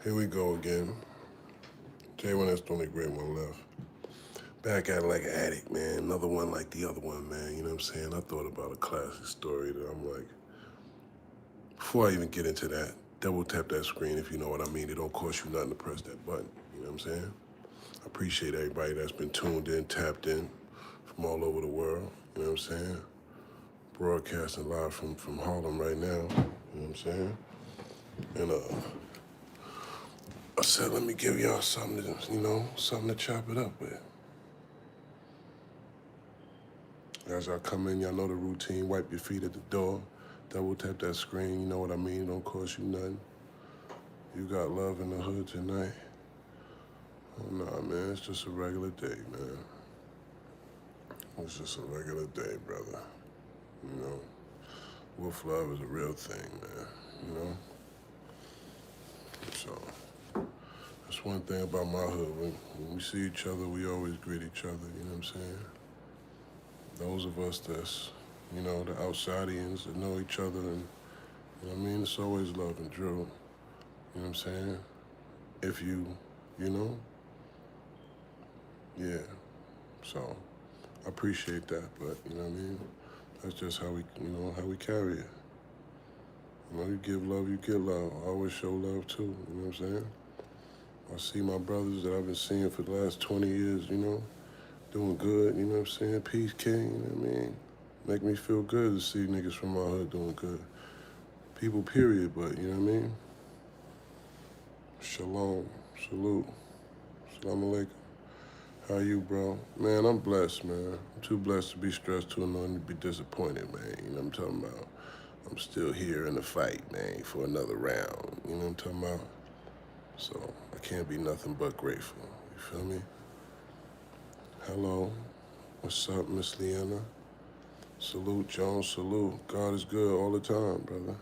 Here we go again. J1, that's the only great one left. Back at it like an addict, man. Another one like the other one, man. You know what I'm saying? I thought about a classic story that I'm like, before I even get into that, double tap that screen if you know what I mean. It don't cost you nothing to press that button. You know what I'm saying? I appreciate everybody that's been tuned in, tapped in from all over the world. You know what I'm saying? Broadcasting live from Harlem right now. You know what I'm saying? And I said, let me give y'all something to, something to chop it up with. As y'all come in, y'all know the routine. Wipe your feet at the door. Double tap that screen. You know what I mean? Don't cost you nothing. You got love in the hood tonight. Oh, nah, man. It's just a regular day, man. It's just a regular day, brother. You know? Wolf love is a real thing, man. You know? So, that's one thing about my hood. When we see each other, we always greet each other. You know what I'm saying? Those of us that's, the outsidians that know each other and, you know what I mean? It's always love and drill. You know what I'm saying? If you know? Yeah. So, I appreciate that, but, you know what I mean? That's just how we carry it. You give love, you get love. I always show love too, you know what I'm saying? I see my brothers that I've been seeing for the last 20 years, doing good, you know what I'm saying? Peace, king, you know what I mean? Make me feel good to see niggas from my hood doing good. People, period, but, you know what I mean? Shalom, salute, salam alaikum. How you, bro? Man, I'm blessed, man. I'm too blessed to be stressed, too annoying to be disappointed, man. You know what I'm talking about? I'm still here in the fight, man, for another round. You know what I'm talking about? So I can't be nothing but grateful. You feel me? Hello. What's up, Miss Leanna? Salute, Jones. Salute. God is good all the time, brother.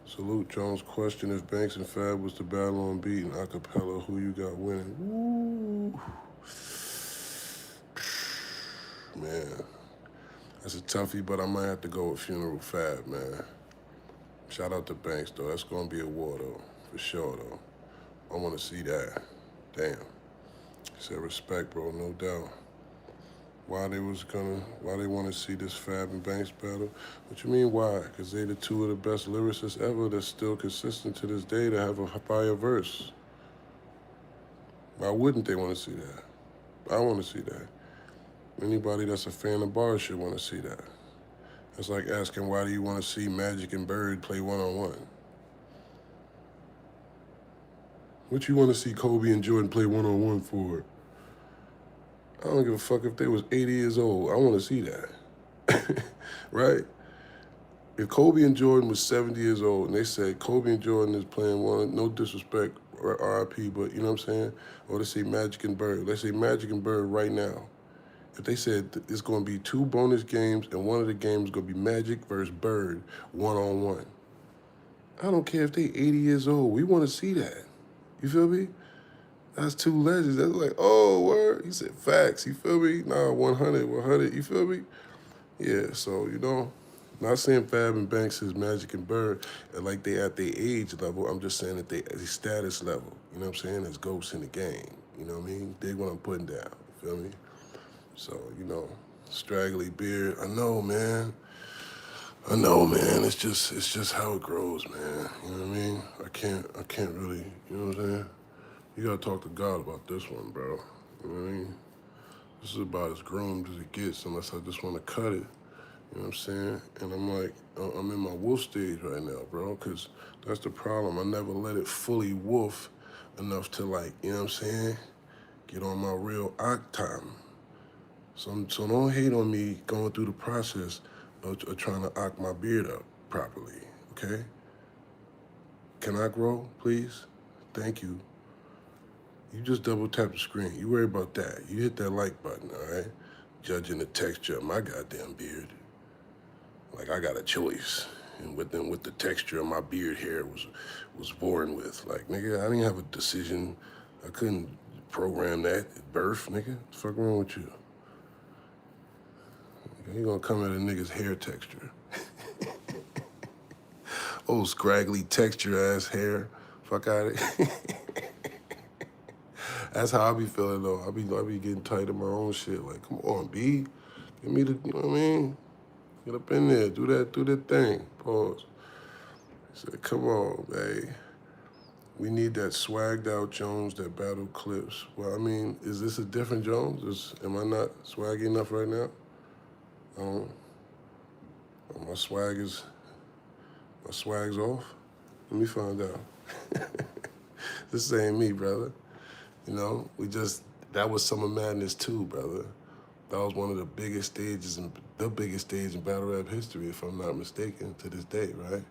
Salute, Jones. Question: if Banks and Fab was to battle on beat and acapella, who you got winning? Woo. Man, that's a toughie, but I might have to go with Funeral Fab, man. Shout out to Banks, though. That's gonna be a war, though, for sure, though. I want to see that. Damn. Said respect, bro, no doubt. Why they want to see this Fab and Banks battle? What you mean why? Because they the two of the best lyricists ever that's still consistent to this day to have a fire verse. Why wouldn't they want to see that? I want to see that. Anybody that's a fan of bars should want to see that. It's like asking why do you want to see Magic and Bird play one-on-one? What you want to see Kobe and Jordan play one-on-one for? I don't give a fuck if they was 80 years old. I want to see that. Right? If Kobe and Jordan was 70 years old and they said Kobe and Jordan is playing one, no disrespect, or RIP, but you know what I'm saying? Or they say Magic and Bird. Let's say Magic and Bird right now. If they said it's going to be 2 bonus games and one of the games is going to be Magic versus Bird one-on-one. I don't care if they 80 years old. We want to see that. You feel me? That's 2 legends. That's like, oh, word. He said facts. You feel me? Nah, 100. You feel me? Yeah, so, not saying Fab and Banks is Magic and Bird like they at their age level. I'm just saying that they at their status level. You know what I'm saying? As ghosts in the game. You know what I mean? Dig what I'm putting down. You feel me? So, straggly beard. I know, man. It's just how it grows, man. You know what I mean? I can't really, you know what I'm saying? You gotta talk to God about this one, bro. You know what I mean? This is about as groomed as it gets unless I just want to cut it. You know what I'm saying? And I'm like, I'm in my wolf stage right now, bro, because that's the problem. I never let it fully wolf enough to, like, you know what I'm saying, get on my real oct time. So don't hate on me going through the process of trying to oct my beard up properly, okay? Can I grow, please? Thank you. You just double tap the screen. You worry about that. You hit that like button, all right? Judging the texture of my goddamn beard. Like I got a choice. And with the texture of my beard hair was born with. Like, nigga, I didn't have a decision. I couldn't program that at birth, nigga. What the fuck wrong with you? You gonna come at a nigga's hair texture. Old scraggly texture ass hair Fuck out of it. That's how I be feeling though. I be getting tight in my own shit. Like, come on, B. Give me the, you know what I mean? Get up in there, do that thing. Pause. Say, come on, babe. We need that swagged out Jones that battle Clips. Well, I mean, is this a different Jones? Am I not swaggy enough right now? My swag's off. Let me find out. This ain't me, brother. You know, that was Summer Madness too, brother. That was one of the biggest stages, the biggest stage in battle rap history, if I'm not mistaken, to this day, right?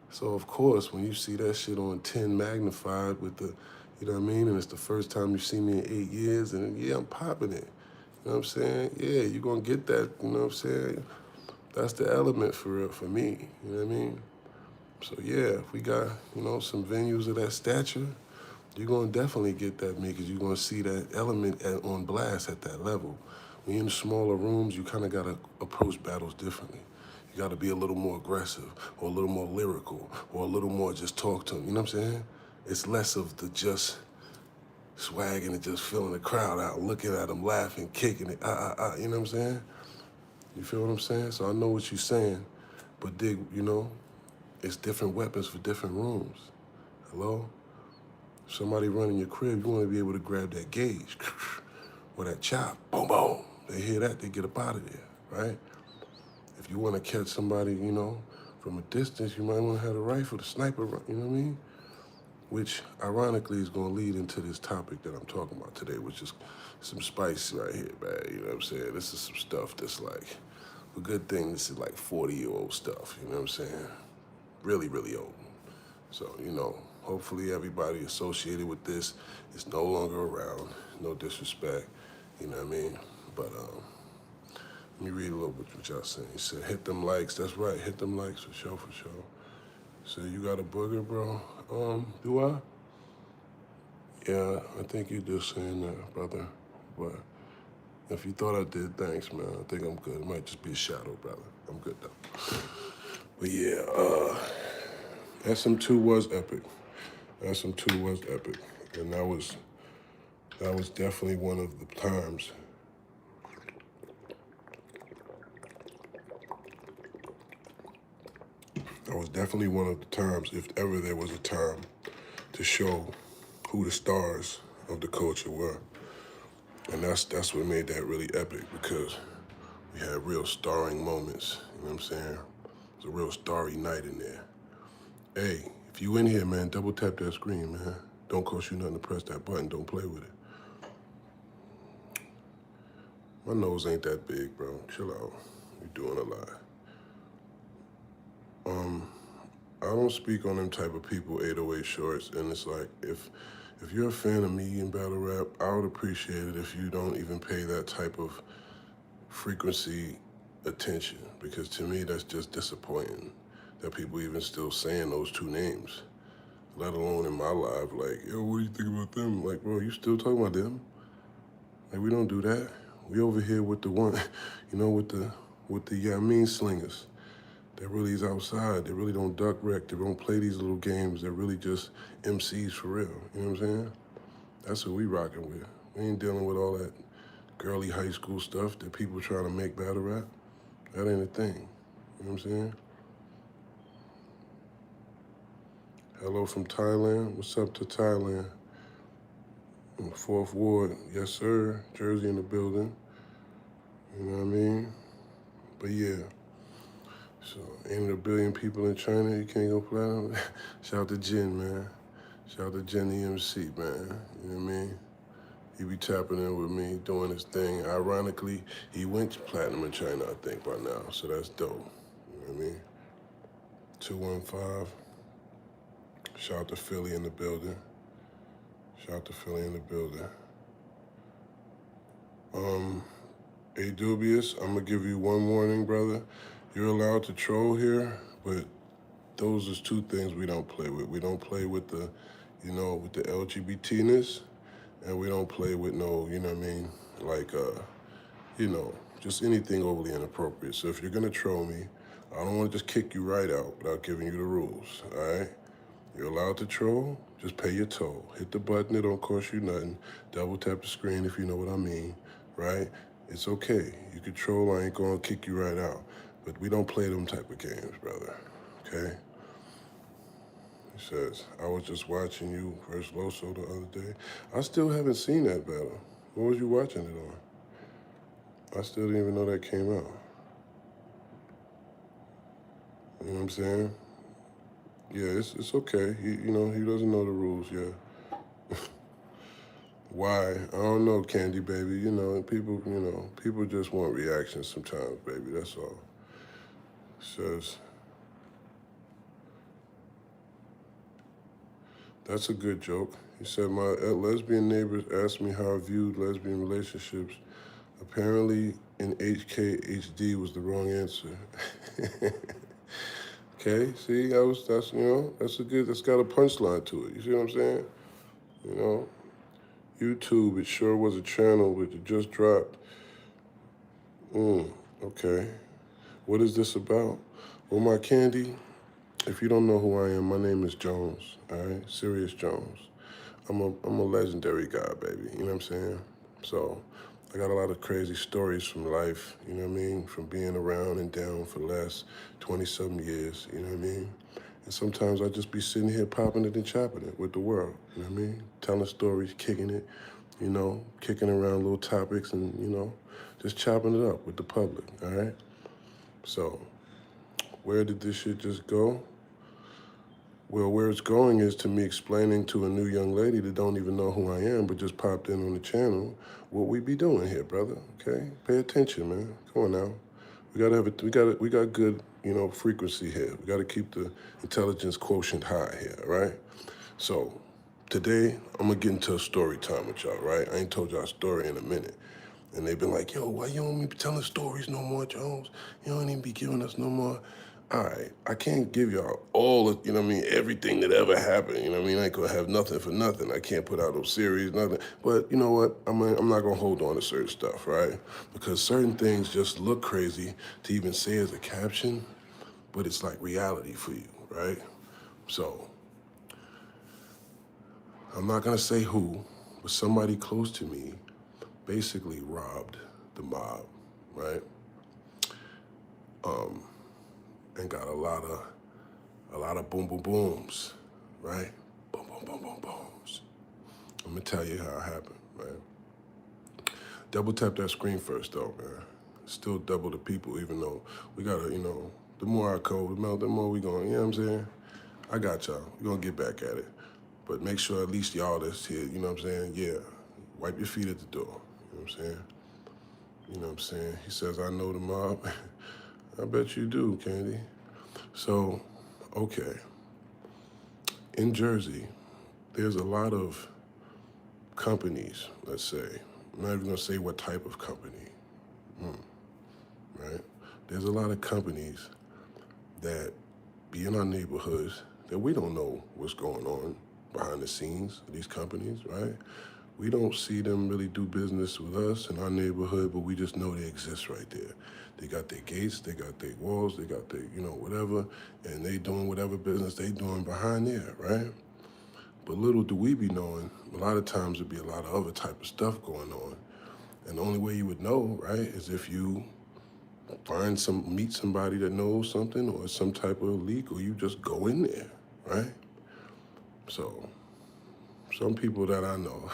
So of course, when you see that shit on 10 magnified with the, you know what I mean, and it's the first time you see me in 8 years, and yeah, I'm popping it. You know what I'm saying? Yeah, you're gonna get that, you know what I'm saying? That's the element for real, for me, you know what I mean? So yeah, if we got, you know, some venues of that stature, you're gonna definitely get that me, because you're gonna see that element on blast at that level. When you're in the smaller rooms, you kind of gotta approach battles differently. You gotta be a little more aggressive, or a little more lyrical, or a little more just talk to them, you know what I'm saying? It's less of the just swagging and just feeling the crowd out, looking at them, laughing, kicking it, you know what I'm saying? You feel what I'm saying? So I know what you're saying, but dig, you know, it's different weapons for different rooms. Hello? Somebody running your crib, you want to be able to grab that gauge or that chop. Boom, boom. They hear that, they get up out of there, right? If you want to catch somebody, you know, from a distance, you might want to have a rifle, the sniper, you know what I mean? Which, ironically, is going to lead into this topic that I'm talking about today, which is some spice right here, man. You know what I'm saying? This is some stuff that's like, a good thing, this is like 40-year-old stuff, you know what I'm saying? Really, really old. So, you know, hopefully everybody associated with this is no longer around. No disrespect, you know what I mean? But let me read a little bit what y'all saying. He said, hit them likes. That's right, hit them likes for sure, for sure. So you got a booger, bro? Do I? Yeah, I think you just saying that, brother. But if you thought I did, thanks, man. I think I'm good. It might just be a shadow, brother. I'm good though. But yeah, SM2 was epic. SM2 was epic, and that was definitely one of the times. That was definitely one of the times, if ever there was a time, to show who the stars of the culture were. And that's what made that really epic, because we had real starring moments, you know what I'm saying? It was a real starry night in there. Hey, if you in here, man, double tap that screen, man. Don't cost you nothing to press that button, don't play with it. My nose ain't that big, bro. Chill out. You're doing a lot. I don't speak on them type of people, 808 shorts, and it's like, if you're a fan of me in battle rap, I would appreciate it if you don't even pay that type of frequency attention, because to me that's just disappointing that people even still saying those two names, let alone in my life. Like, yo, what do you think about them? Like, bro, you still talking about them? Like, we don't do that. We over here with the one, you know, with the yeah, I mean slingers. That really is outside. They really don't duck wreck. They don't play these little games. They're really just MCs for real. You know what I'm saying? That's what we rocking with. We ain't dealing with all that girly high school stuff that people trying to make battle rap. That ain't a thing. You know what I'm saying? Hello from Thailand. What's up to Thailand? Fourth Ward. Yes, sir. Jersey in the building. You know what I mean? But yeah. So, ain't a billion people in China, you can't go platinum? Shout out to Jin, man. Shout out to Jin the MC, man. You know what I mean? He be tapping in with me, doing his thing. Ironically, he went to platinum in China, I think, by now. So that's dope. You know what I mean? 215. Shout out to Philly in the building. Shout out to Philly in the building. A Dubious, I'm gonna give you one warning, brother. You're allowed to troll here, but those is two things we don't play with. We don't play with the, you know, with the LGBT-ness, and we don't play with no, you know what I mean, like, you know, just anything overly inappropriate. So if you're gonna troll me, I don't wanna just kick you right out without giving you the rules, all right? You're allowed to troll, just pay your toll. Hit the button, it don't cost you nothing. Double tap the screen if you know what I mean, right? It's okay. You can troll, I ain't gonna kick you right out. But we don't play them type of games, brother, okay? He says, I was just watching you versus Loso the other day. I still haven't seen that battle. What was you watching it on? I still didn't even know that came out. You know what I'm saying? Yeah, it's okay. He doesn't know the rules. Yeah. Why? I don't know, Candy Baby. People just want reactions sometimes, baby. That's all. Says that's a good joke. He said my lesbian neighbors asked me how I viewed lesbian relationships. Apparently, in HKHD was the wrong answer. Okay, see, that's got a punchline to it. You see what I'm saying? You know, YouTube, it sure was a channel which it just dropped. Okay. What is this about? Well, my candy, if you don't know who I am, my name is Jones, all right? Serius Jones. I'm a legendary guy, baby, you know what I'm saying? So I got a lot of crazy stories from life, you know what I mean? From being around and down for the last 20-something years, you know what I mean? And sometimes I just be sitting here popping it and chopping it with the world, you know what I mean? Telling stories, kicking it, kicking around little topics and, just chopping it up with the public, all right? So where did this shit just go? Well, where it's going is to me explaining to a new young lady that don't even know who I am, but just popped in on the channel, what we be doing here, brother. Okay, pay attention, man. Come on now. We got good, frequency here. We got to keep the intelligence quotient high here, right? So today I'm gonna get into a story time with y'all, right? I ain't told y'all a story in a minute. And they've been like, yo, why you don't be telling stories no more, Jones? You don't even be giving us no more. All right, I can't give y'all all of, everything that ever happened. You know what I mean? I ain't gonna have nothing for nothing. I can't put out no series, nothing. But you know what? I'm not gonna hold on to certain stuff, right? Because certain things just look crazy to even say as a caption, but it's like reality for you, right? So I'm not gonna say who, but somebody close to me basically robbed the mob, right? And got a lot of boom boom booms, right? Boom boom boom boom booms. I'm gonna tell you how it happened, man. Double tap that screen first, though, man. Still double the people, even though we gotta, the more I code, the more we going. You know what I'm saying? I got y'all. We gonna get back at it, but make sure at least y'all that's here. You know what I'm saying? Yeah. Wipe your feet at the door. You know what I'm saying? You know what I'm saying? He says, I know the mob. I bet you do, Candy. So, okay. In Jersey, there's a lot of companies, let's say. I'm not even gonna say what type of company, right? There's a lot of companies that be in our neighborhoods that we don't know what's going on behind the scenes of these companies, right? We don't see them really do business with us in our neighborhood, but we just know they exist right there. They got their gates, they got their walls, they got their, whatever, and they doing whatever business they doing behind there, right? But little do we be knowing, a lot of times there'd be a lot of other type of stuff going on. And the only way you would know, right, is if you meet somebody that knows something or some type of leak, or you just go in there, right? So some people that I know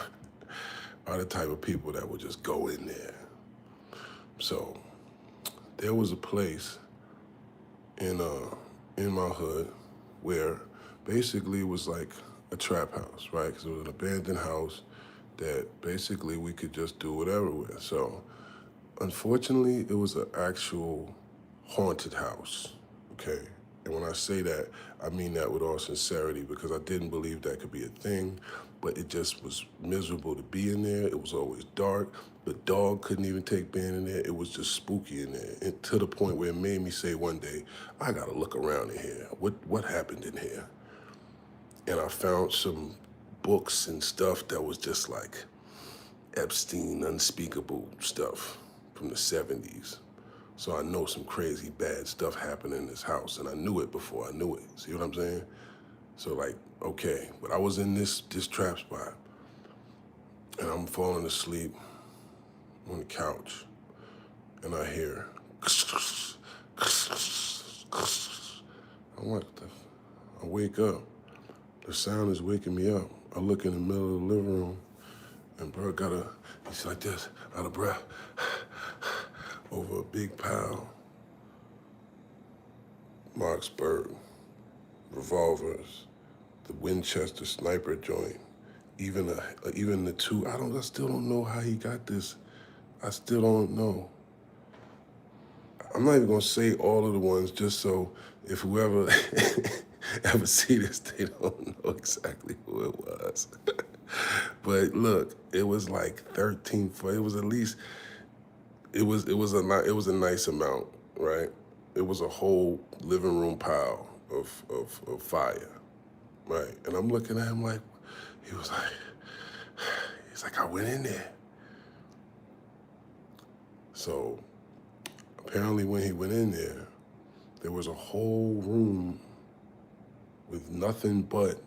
are the type of people that would just go in there. So there was a place in my hood where basically it was like a trap house, right? Because it was an abandoned house that basically we could just do whatever with. So unfortunately, it was an actual haunted house, okay? And when I say that, I mean that with all sincerity, because I didn't believe that could be a thing, but it just was miserable to be in there. It was always dark. The dog couldn't even take being in there. It was just spooky in there, and to the point where it made me say one day, I gotta look around in here. What happened in here? And I found some books and stuff that was just like Epstein unspeakable stuff from the 70s. So I know some crazy bad stuff happened in this house, and I knew it before I knew it. See what I'm saying? So like, okay, but I was in this trap spot, and I'm falling asleep on the couch, and I hear, I'm like, I wake up. The sound is waking me up. I look in the middle of the living room, and bro he's like this, out of breath, over a big pile, Marksburg, revolvers, the Winchester sniper joint, even the two. I still don't know how he got this. I still don't know. I'm not even gonna say all of the ones, just so if whoever ever see this, they don't know exactly who it was. But look, it was like 13. It was at least. It was a nice amount, right? It was a whole living room pile of fire, right? And I'm looking at him like, he's like, I went in there. So apparently when he went in there was a whole room with nothing but,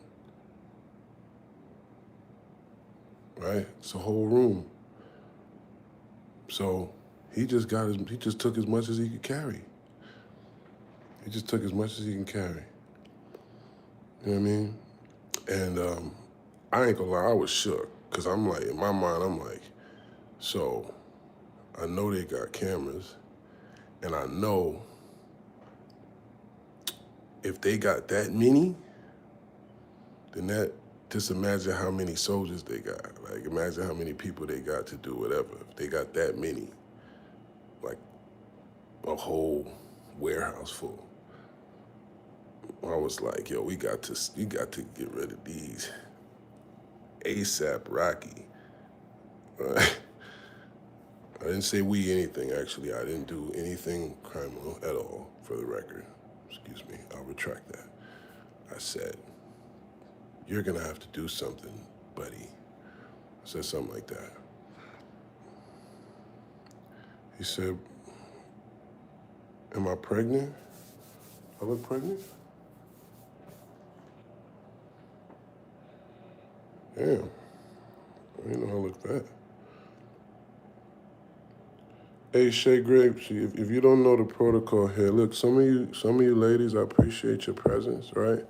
right? It's a whole room. So he just took as much as he could carry. He just took as much as he can carry. You know what I mean? And I ain't gonna lie, I was shook. Cause I'm like, in my mind, I'm like, so I know they got cameras, and I know if they got that many, then just imagine how many soldiers they got. Like, imagine how many people they got to do whatever. If they got that many, like a whole warehouse full. I was like, yo, we got to get rid of these ASAP Rocky. I didn't say we anything, actually. I didn't do anything criminal at all, for the record. Excuse me, I'll retract that. I said, you're gonna have to do something, buddy. I said something like that. He said, am I pregnant? I look pregnant? Damn, I didn't know I looked that. Hey, Shay Grapes, if you don't know the protocol here, look, some of you ladies, I appreciate your presence, right?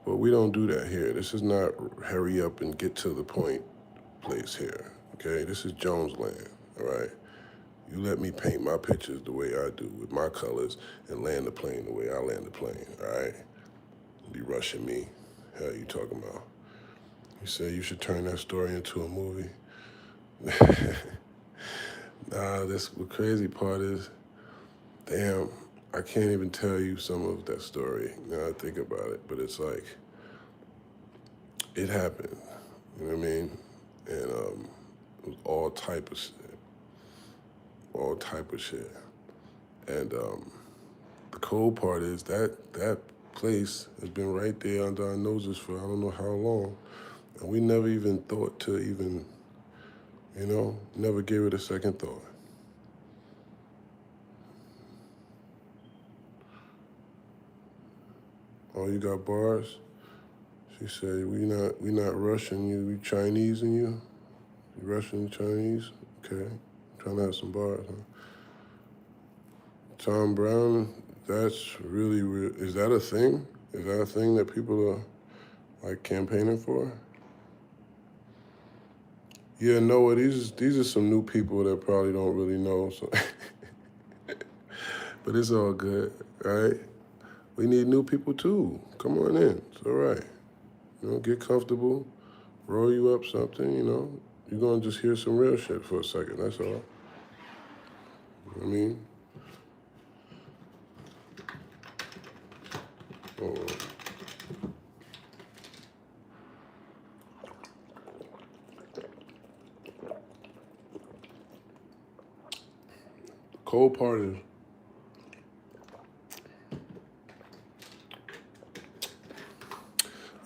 But we don't do that here. This is not hurry up and get to the point place here, okay? This is Jones land, all right? You let me paint my pictures the way I do with my colors and land the plane the way I land the plane, all right? Be rushing me. Hell you talking about? You say you should turn that story into a movie. Nah, the crazy part is, damn, I can't even tell you some of that story now I think about it, but it's like, it happened, you know what I mean? And it was all type of shit. And the cold part is that place has been right there under our noses for I don't know how long, and we never even thought to even, never gave it a second thought. Oh, you got bars? She said, we not Russian, we Chinese in you? You Russian, Chinese? Okay. Trying to have some bars, huh? Tom Brown, that's really real. Is that a thing? Is that a thing that people are like campaigning for? Yeah, Noah, these are some new people that probably don't really know, so but it's all good, right? We need new people too. Come on in. It's all right. Get comfortable, roll you up something, You're gonna just hear some real shit for a second, that's all. You know what I mean? Oh. Cold part is,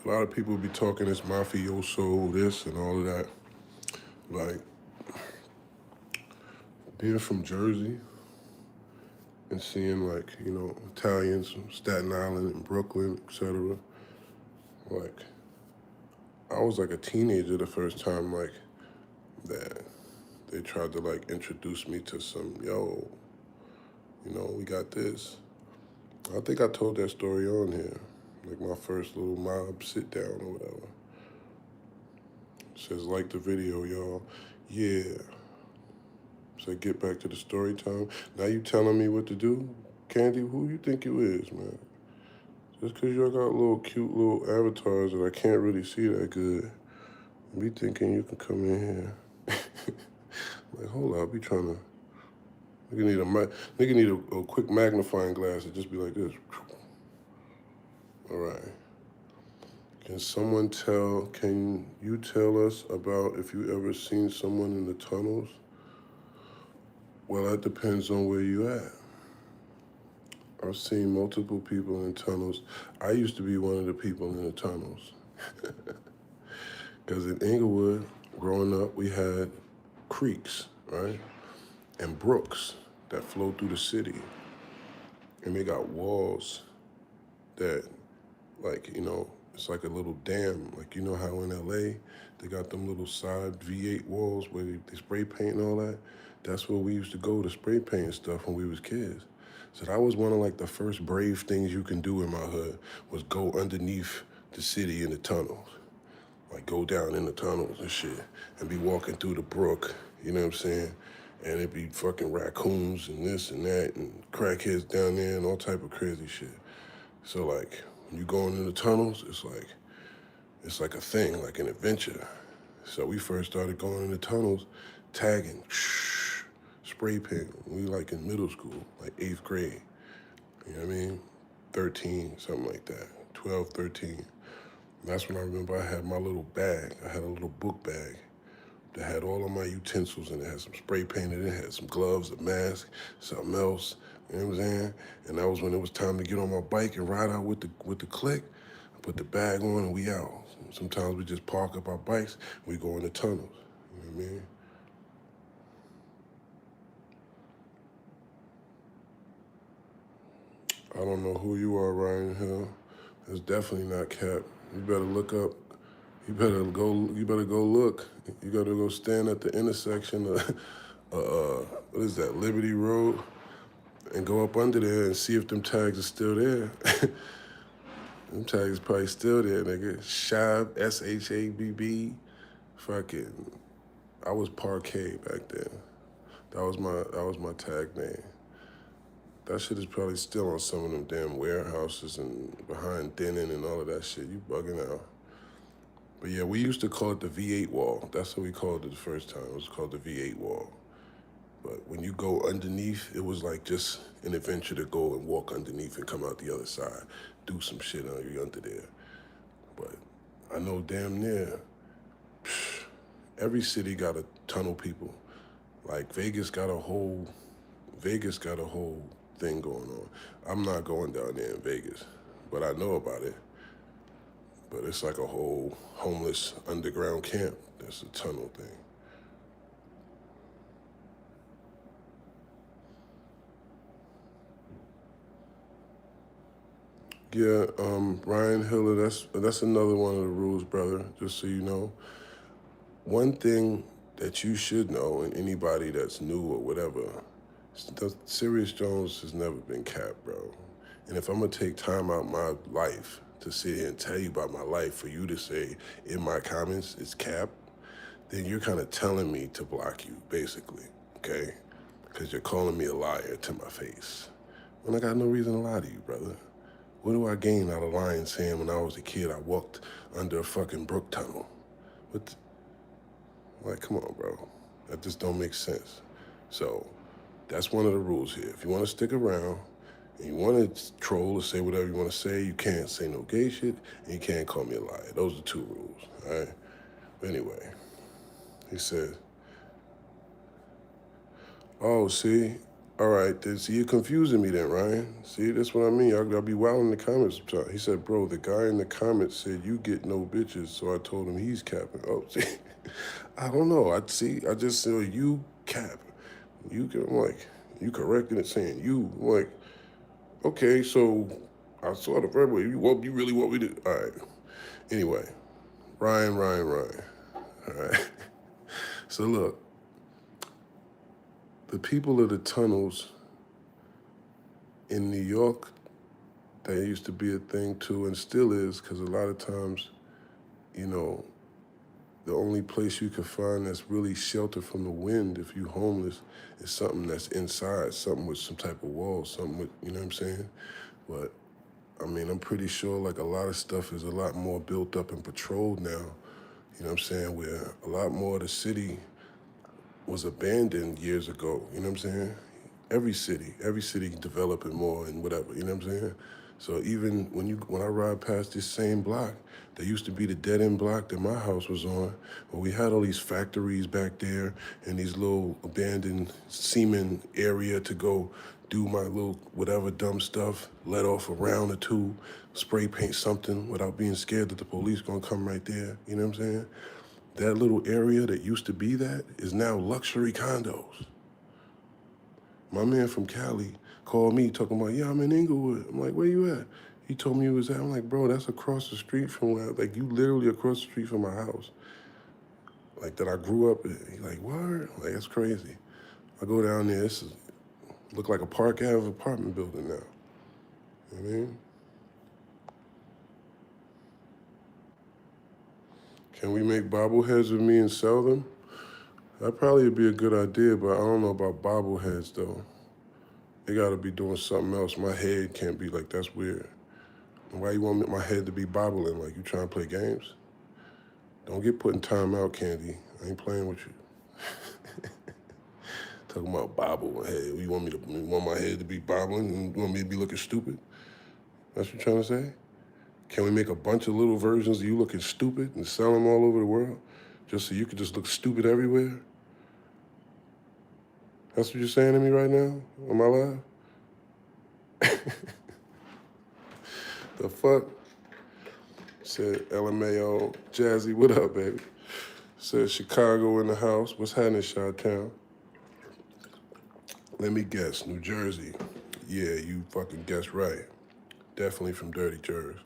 a lot of people be talking this mafioso, this and all of that. Like, being from Jersey and seeing like, Italians from Staten Island and Brooklyn, etc. Like, I was like a teenager the first time, like, that they tried to like introduce me to some, yo, we got this. I think I told that story on here, like my first little mob sit down or whatever. Says like the video, y'all. Yeah. So get back to the story time. Now you telling me what to do? Candy, who you think you is, man? Just because you got little cute little avatars that I can't really see that good, be thinking you can come in here. Like, hold up, be trying to. Nigga need a quick magnifying glass and just be like this. All right. Can you tell us about if you ever seen someone in the tunnels? Well, that depends on where you at. I've seen multiple people in tunnels. I used to be one of the people in the tunnels. Because in Inglewood, growing up, we had creeks, right? And brooks that flow through the city. And they got walls that, like, it's like a little dam. Like, you know how in LA, they got them little side V8 walls where they spray paint and all that? That's where we used to go to spray paint and stuff when we was kids. So that was one of like the first brave things you can do in my hood was go underneath the city in the tunnels. Like go down in the tunnels and shit and be walking through the brook, you know what I'm saying? And it'd be fucking raccoons and this and that and crackheads down there and all type of crazy shit. So like when you going in the tunnels, it's like a thing, like an adventure. So we first started going in the tunnels, tagging, spray paint. We like in middle school, like 8th grade. You know what I mean? 13, something like that. 12, 13. That's when I remember I had my little bag. I had a little book bag that had all of my utensils in it. It had some spray paint in it, had some gloves, a mask, something else. You know what I'm saying? And that was when it was time to get on my bike and ride out with the clique. I put the bag on and we out. Sometimes we just park up our bikes, we go in the tunnels. You know what I mean? I don't know who you are, Ryan Hill. It's definitely not Cap. You better look up. You better go look. You gotta go stand at the intersection of what is that, Liberty Road, and go up under there and see if them tags are still there. Them tags probably still there, nigga. Shab, SHABB, fucking. I was Parquet back then. That was my tag name. That shit is probably still on some of them damn warehouses and behind Denon and all of that shit. You bugging out. But yeah, we used to call it the V8 wall. That's what we called it the first time. It was called the V8 wall. But when you go underneath, it was like just an adventure to go and walk underneath and come out the other side, do some shit on you under there. But I know damn near every city got a tunnel people. Like Vegas got a whole thing going on. I'm not going down there in Vegas, but I know about it. But it's like a whole homeless underground camp. That's a tunnel thing. Yeah, Ryan Hiller, that's another one of the rules, brother, just so you know. One thing that you should know, and anybody that's new or whatever, Serius Jones has never been capped, bro. And if I'm gonna take time out my life to sit here and tell you about my life for you to say in my comments it's capped, then you're kind of telling me to block you, basically, okay? Because you're calling me a liar to my face. When I got no reason to lie to you, brother. What do I gain out of lying saying when I was a kid I walked under a fucking brook tunnel? What like, come on, bro. That just don't make sense. So that's one of the rules here. If you want to stick around and you want to troll or say whatever you want to say, you can't say no gay shit and you can't call me a liar. Those are 2 rules, all right? But anyway, he said, oh, see? All right, see, you're confusing me then, Ryan. See, that's what I mean. I'll be wild in the comments sometimes. He said, bro, the guy in the comments said you get no bitches, so I told him he's capping. Oh, see, I don't know. I just said you cap. I'm like, you correcting it saying you. I'm like, okay, so I saw the verb. You really want me to? All right. Anyway, Ryan. All right. So look, the people of the tunnels in New York, that used to be a thing too, and still is, because a lot of times, you know, the only place you can find that's really shelter from the wind if you homeless is something that's inside, something with some type of wall, something with, you know what I'm saying? But I mean, I'm pretty sure like a lot of stuff is a lot more built up and patrolled now, you know what I'm saying? Where a lot more of the city was abandoned years ago, you know what I'm saying? Every city developing more and whatever, you know what I'm saying? So even when I ride past this same block, there used to be the dead end block that my house was on, where we had all these factories back there and these little abandoned semen area to go do my little whatever dumb stuff, let off a round or two, spray paint something without being scared that the police gonna come right there, you know what I'm saying? That little area that used to be that is now luxury condos. My man from Cali called me talking about, yeah, I'm in Inglewood. I'm like, where you at? He told me he was at. I'm like, bro, that's across the street from where, like, you literally across the street from my house. Like, that I grew up in. He's like, what? Like, that's crazy. I go down there, look like a Park Ave apartment building now. You know what I mean? Can we make bobbleheads of me and sell them? That probably would be a good idea, but I don't know about bobbleheads, though. They gotta be doing something else. My head can't be like, that's weird. Why you want my head to be bobbling like you trying to play games? Don't get put in timeout, Candy. I ain't playing with you. Talking about bobble. Hey, you want my head to be bobbling and you want me to be looking stupid? That's what you're trying to say? Can we make a bunch of little versions of you looking stupid and sell them all over the world just so you could just look stupid everywhere? That's what you're saying to me right now? Am I live? The fuck? Said LMAO, Jazzy, what up, baby? Said Chicago in the house. What's happening, Chi-Town? Let me guess, New Jersey. Yeah, you fucking guessed right. Definitely from Dirty Jersey.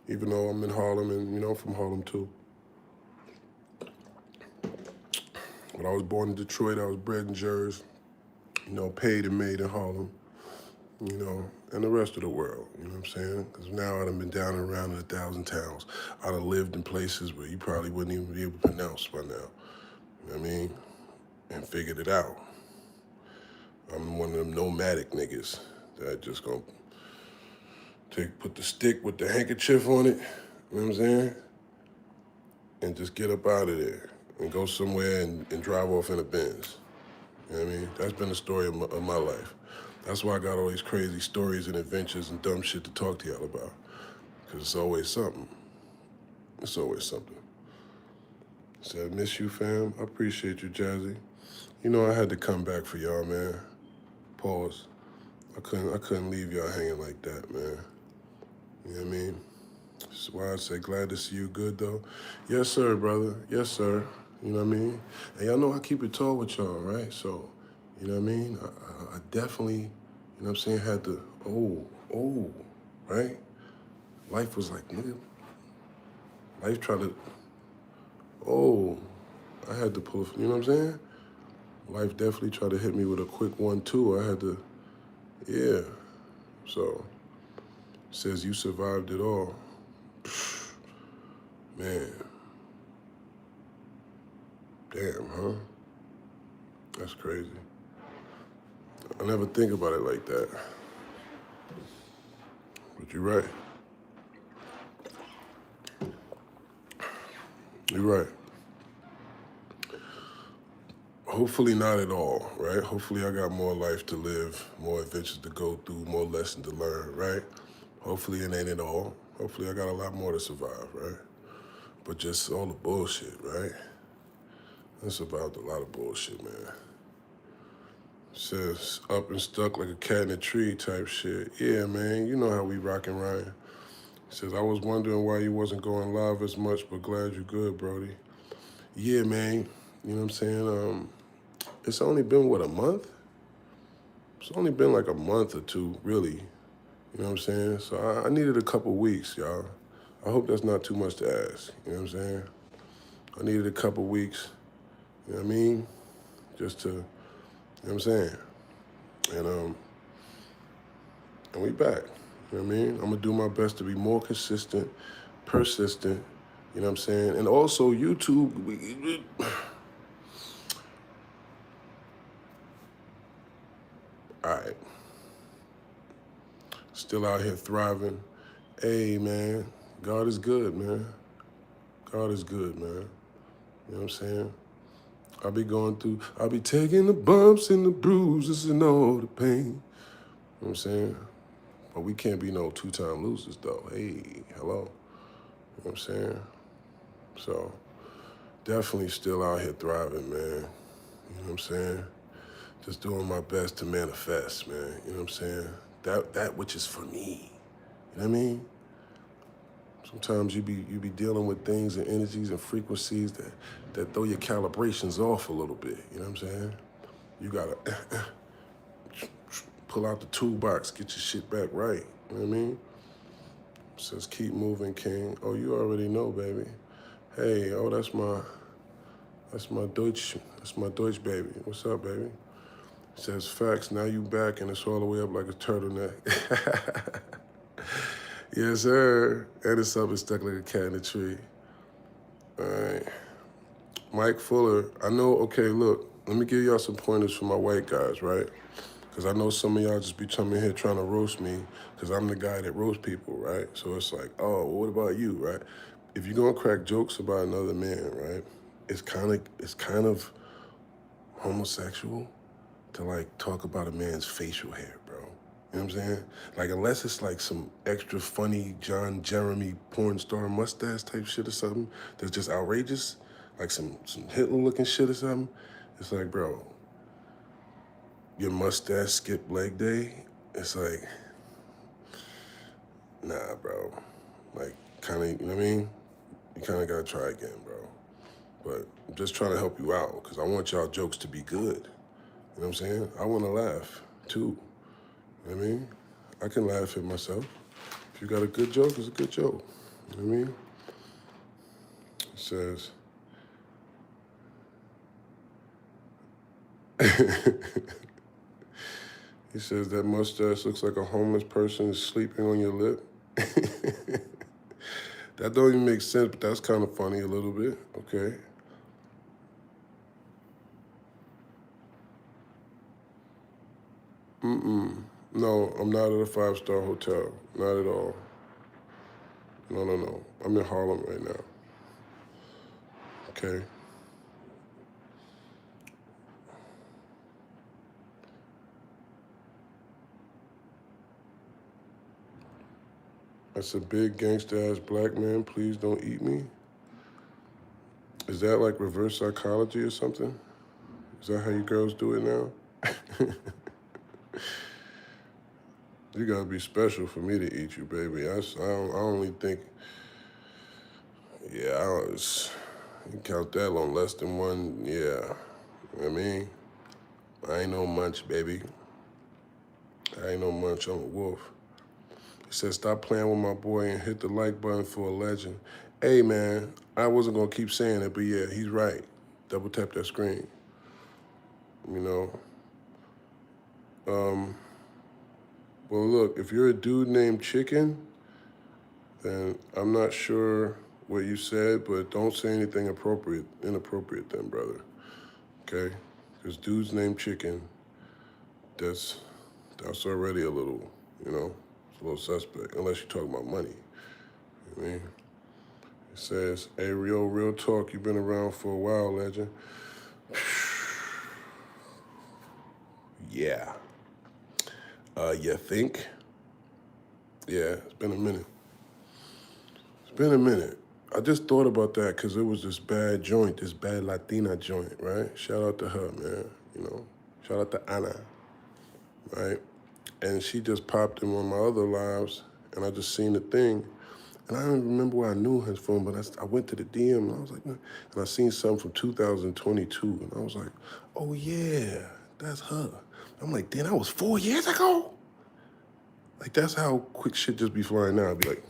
Even though I'm in Harlem and, I'm from Harlem too. But I was born in Detroit, I was bred in Jersey. Paid and made in Harlem. And the rest of the world, you know what I'm saying? Because now I'd have been down and around in 1,000 towns. I'd have lived in places where you probably wouldn't even be able to pronounce by now. You know what I mean? And figured it out. I'm one of them nomadic niggas that just gonna put the stick with the handkerchief on it, you know what I'm saying? And just get up out of there and go somewhere and drive off in a Benz. You know what I mean? That's been the story of my life. That's why I got all these crazy stories and adventures and dumb shit to talk to y'all about. Because it's always something. It's always something. Said, miss you, fam. I appreciate you, Jazzy. I had to come back for y'all, man. Pause. I couldn't leave y'all hanging like that, man. You know what I mean? That's why I say glad to see you good, though. Yes, sir, brother. Yes, sir. You know what I mean? And y'all know I keep it tall with y'all, right? So, you know what I mean? I definitely, you know what I'm saying, had to, right? Life was like, nigga, life tried to, I had to pull, you know what I'm saying? Life definitely tried to hit me with a quick 1-2. I had to, yeah. So, says you survived it all. Man. Damn, huh? That's crazy. I never think about it like that. But you're right. You're right. Hopefully not at all, right? Hopefully I got more life to live, more adventures to go through, more lessons to learn, right? Hopefully it ain't at all. Hopefully I got a lot more to survive, right? But just all the bullshit, right? That's about a lot of bullshit, man. Says up and stuck like a cat in a tree type shit. Yeah, man, you know how we rockin' Ryan. Says, I was wondering why you wasn't going live as much, but glad you're good, Brody. Yeah, man, you know what I'm saying? It's only been, a month? It's only been like a month or two, really. You know what I'm saying? So I needed a couple weeks, y'all. I hope that's not too much to ask. You know what I'm saying? I needed a couple weeks. You know what I mean? Just to, you know what I'm saying? And we back. You know what I mean? I'm gonna do my best to be more consistent, persistent. You know what I'm saying? And also YouTube. All right. Still out here thriving. Hey, man. God is good, man. God is good, man. You know what I'm saying? I'll be taking the bumps and the bruises and all the pain. You know what I'm saying? But we can't be no two-time losers, though. Hey, hello. You know what I'm saying? So, definitely still out here thriving, man. You know what I'm saying? Just doing my best to manifest, man. You know what I'm saying? That which is for me. You know what I mean? Sometimes you be dealing with things and energies and frequencies that throw your calibrations off a little bit. You know what I'm saying? You gotta pull out the toolbox, get your shit back right. You know what I mean? It says keep moving, King. Oh, you already know, baby. Hey, oh, that's my Deutsch baby. What's up, baby? It says facts. Now you back and it's all the way up like a turtleneck. Yes, sir. And it's up and stuck like a cat in a tree. All right. Mike Fuller, I know, okay, look, let me give y'all some pointers for my white guys, right? Because I know some of y'all just be coming here trying to roast me because I'm the guy that roasts people, right? So it's like, oh, well, what about you, right? If you're going to crack jokes about another man, right, it's kind of homosexual to, like, talk about a man's facial hair, bro. You know what I'm saying? Like, unless it's like some extra funny John Jeremy porn star mustache type shit or something that's just outrageous, like some Hitler looking shit or something. It's like, bro, your mustache skip leg day. It's like, nah, bro. Like, kind of, you know what I mean? You kind of gotta try again, bro. But I'm just trying to help you out because I want y'all jokes to be good. You know what I'm saying? I want to laugh too. You know what I mean? I can laugh at myself. If you got a good joke, it's a good joke. You know what I mean? It says, he says that mustache looks like a homeless person is sleeping on your lip. That don't even make sense, but that's kind of funny a little bit. Okay. No, I'm not at a 5-star hotel. Not at all. No. I'm in Harlem right now. Okay. That's a big gangster ass black man. Please don't eat me. Is that like reverse psychology or something? Is that how you girls do it now? You gotta be special for me to eat you, baby. I only think, yeah, you count that on less than one, yeah. You know what I mean? I ain't no munch, baby. I ain't no munch, I'm a wolf. He said, stop playing with my boy and hit the like button for a legend. Hey, man, I wasn't gonna keep saying it, but yeah, he's right. Double tap that screen. You know? Well, look, if you're a dude named Chicken, then I'm not sure what you said, but don't say anything inappropriate then, brother. Okay? Because dudes named Chicken, that's already a little, you know, it's a little suspect, unless you're talking about money. You know what I mean? It says, hey, real talk, you've been around for a while, legend. Yeah. You think? Yeah, it's been a minute. It's been a minute. I just thought about that because it was this bad joint, this bad Latina joint, right? Shout out to her, man. You know, shout out to Ana, right? And she just popped in one of my other lives, and I just seen the thing. And I don't even remember where I knew her from, but I went to the DM, and I was like, and I seen something from 2022, and I was like, oh yeah, that's her. I'm like, damn, that was 4 years ago? Like, that's how quick shit just be flying now. I'd be like,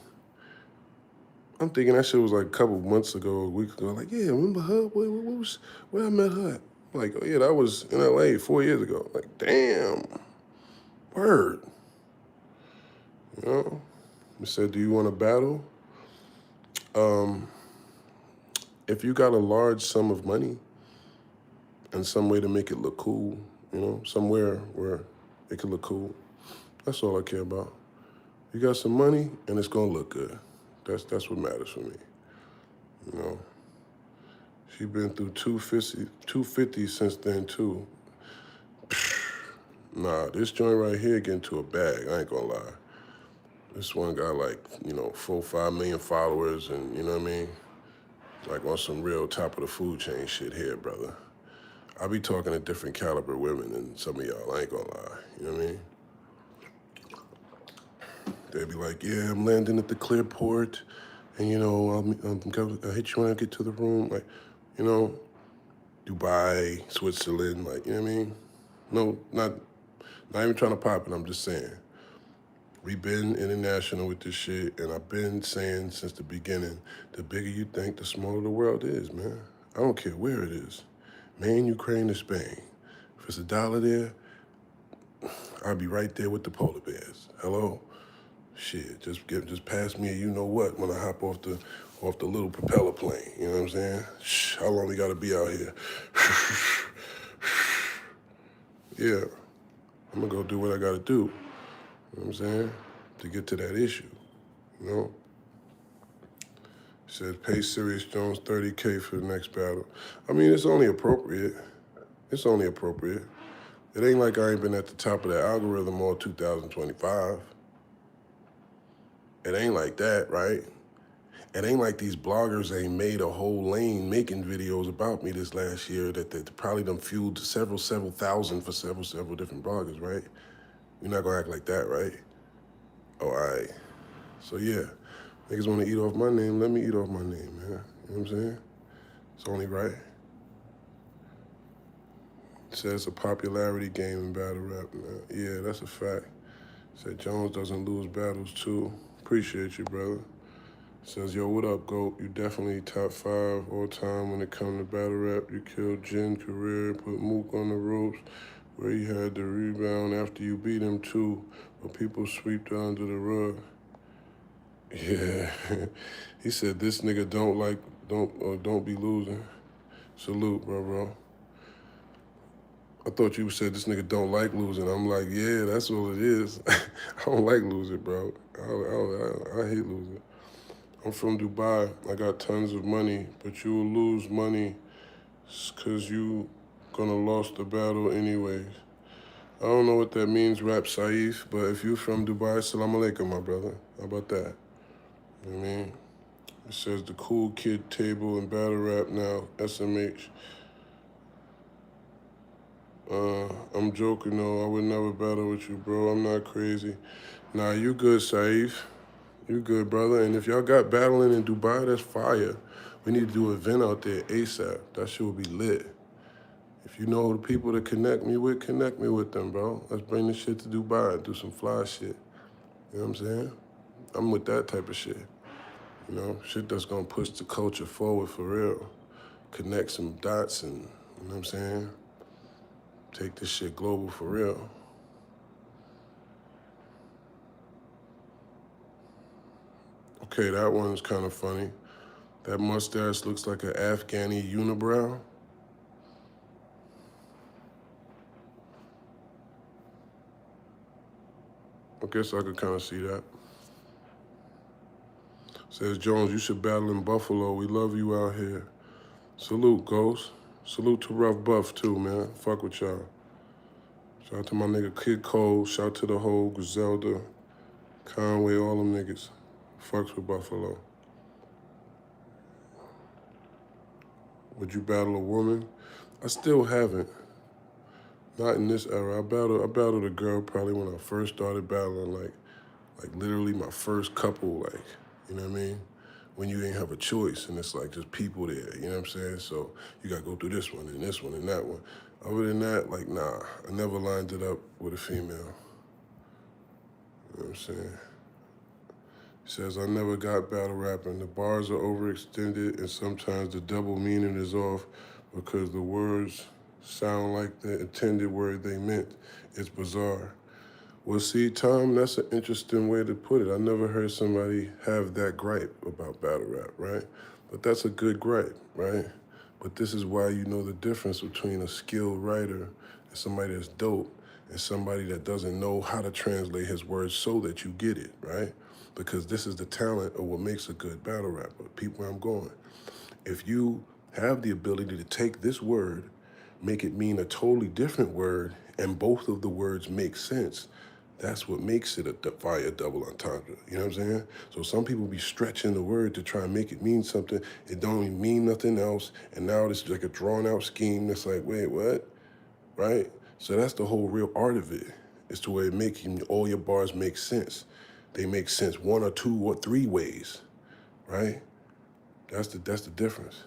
I'm thinking that shit was like a couple months ago, a week ago. Like, yeah, remember her? Where I met her at? I'm like, oh yeah, that was in LA 4 years ago. Like, damn, word. You know? He said, do you want to battle? If you got a large sum of money and some way to make it look cool, you know, somewhere where it could look cool, that's all I care about. You got some money and it's gonna look good. That's what matters for me. You know, she been through 250 since then too. Nah, this joint right here getting to a bag. I ain't gonna lie. This one got like 4-5 million followers, and you know what I mean. Like on some real top of the food chain shit here, brother. I be talking to different caliber women than some of y'all. I ain't gonna lie. You know what I mean? They be like, yeah, I'm landing at the Clearport, and I'll hit you when I get to the room. Like, you know, Dubai, Switzerland, like, you know what I mean? No, not even trying to pop it, I'm just saying. We've been international with this shit, and I've been saying since the beginning, the bigger you think, the smaller the world is, man. I don't care where it is. Maine, Ukraine, or Spain. If it's $1 there, I'll be right there with the polar bears. Hello? Shit, just pass me a you know what when I hop off the little propeller plane. You know what I'm saying? Shh, how long we gotta be out here? Yeah, I'm gonna go do what I gotta do. You know what I'm saying? To get to that issue. You know? He said pay Serius Jones $30K for the next battle. I mean, it's only appropriate. It's only appropriate. It ain't like I ain't been at the top of the algorithm all 2025. It ain't like that, right? It ain't like these bloggers ain't made a whole lane making videos about me this last year that probably done fueled several thousand for several different bloggers, right? You're not gonna act like that, right? Oh, all right. So yeah, niggas wanna eat off my name, let me eat off my name, man. You know what I'm saying? It's only right. It says a popularity game in battle rap, man. Yeah, that's a fact. Said Jones doesn't lose battles too. Appreciate you, brother. Says, yo, what up, GOAT? You definitely top 5 all time when it comes to battle rap. You killed Jin career, put Mook on the ropes, where he had the rebound after you beat him too, but people sweep it under the rug. Yeah. He said this nigga don't be losing. Salute, bro. I thought you said this nigga don't like losing. I'm like, yeah, that's all it is. I don't like losing, bro. I hate losing. I'm from Dubai. I got tons of money, but you will lose money because you gonna lost the battle anyways. I don't know what that means, Rap Saif, but if you from Dubai, salam alaikum, my brother. How about that? You know what I mean? It says the cool kid table and battle rap now, SMH. I'm joking though, I would never battle with you, bro. I'm not crazy. Nah, you good, Saif. You good, brother. And if y'all got battling in Dubai, that's fire. We need to do an event out there ASAP. That shit will be lit. If you know the people to connect me with them, bro. Let's bring this shit to Dubai and do some fly shit. You know what I'm saying? I'm with that type of shit. You know, shit that's gonna push the culture forward for real. Connect some dots and, you know what I'm saying? Take this shit global for real. Okay, that one's kind of funny. That mustache looks like an Afghani unibrow. I guess I could kind of see that. Says Jones, you should battle in Buffalo. We love you out here. Salute, Ghost. Salute to Rough Buff, too, man. Fuck with y'all. Shout out to my nigga Kid Cole. Shout out to the whole Griselda, Conway, all them niggas. Fucks with Buffalo. Would you battle a woman? I still haven't. Not in this era. I battled a girl probably when I first started battling, like literally my first couple, like, you know what I mean? When you ain't have a choice and it's like just people there, you know what I'm saying? So you gotta go through this one and that one. Other than that, like, nah, I never lined it up with a female. You know what I'm saying? He says, I never got battle rapping. The bars are overextended and sometimes the double meaning is off because the words sound like the intended word they meant. It's bizarre. Well, see, Tom, that's an interesting way to put it. I never heard somebody have that gripe about battle rap, right? But that's a good gripe, right? But this is why you know the difference between a skilled writer and somebody that's dope and somebody that doesn't know how to translate his words so that you get it, right? Because this is the talent of what makes a good battle rapper. Peep where I'm going. If you have the ability to take this word, make it mean a totally different word, and both of the words make sense, that's what makes it a fire double entendre. You know what I'm saying? So some people be stretching the word to try and make it mean something. It don't even mean nothing else. And now it's like a drawn out scheme that's like, wait, what? Right? So that's the whole real art of it. It's the way making all your bars make sense. They make sense one or two or three ways, right? That's the difference.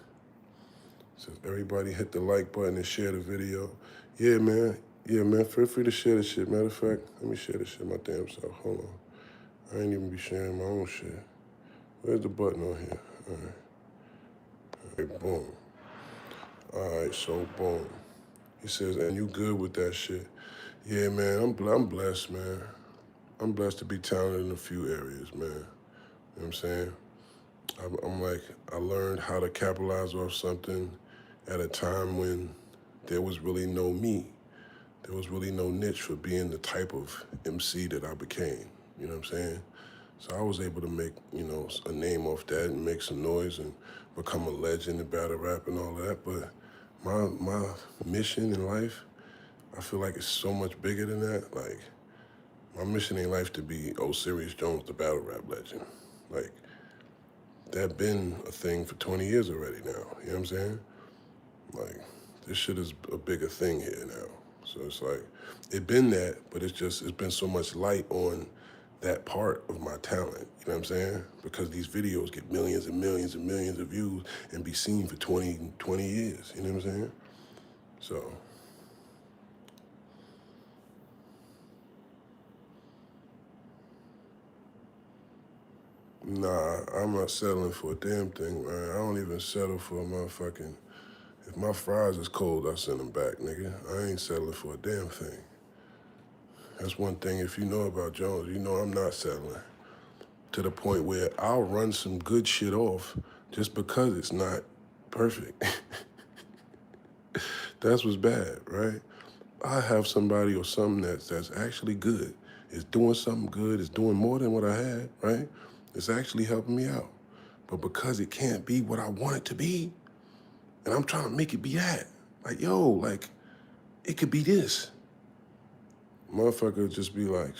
So everybody hit the like button and share the video. Yeah, man. Yeah, man. Feel free to share this shit. Matter of fact, let me share this shit my damn self. Hold on. I ain't even be sharing my own shit. Where's the button on here? All right, boom. All right, so boom. He says, and you good with that shit. Yeah, man, I'm blessed, man. I'm blessed to be talented in a few areas, man. You know what I'm saying? I'm like, I learned how to capitalize off something at a time when there was really no me. There was really no niche for being the type of MC that I became. You know what I'm saying? So I was able to make, you know, a name off that and make some noise and become a legend in battle rap and all that. But my mission in life, I feel like it's so much bigger than that. Like, my mission in life to be Serius Jones, the battle rap legend. Like, that been a thing for 20 years already now. You know what I'm saying? Like, this shit is a bigger thing here now. So it's like, it been that, but it's been so much light on that part of my talent, you know what I'm saying? Because these videos get millions and millions and millions of views and be seen for 20 years, you know what I'm saying? So, nah, I'm not settling for a damn thing, man. I don't even settle for a motherfucking, if my fries is cold, I send them back, nigga. I ain't settling for a damn thing. That's one thing, if you know about Jones, you know I'm not settling. To the point where I'll run some good shit off just because it's not perfect. That's what's bad, right? I have somebody or something that's actually good. It's doing something good. It's doing more than what I had, right? It's actually helping me out. But because it can't be what I want it to be, and I'm trying to make it be that, like, yo, like, it could be this. Motherfucker just be like,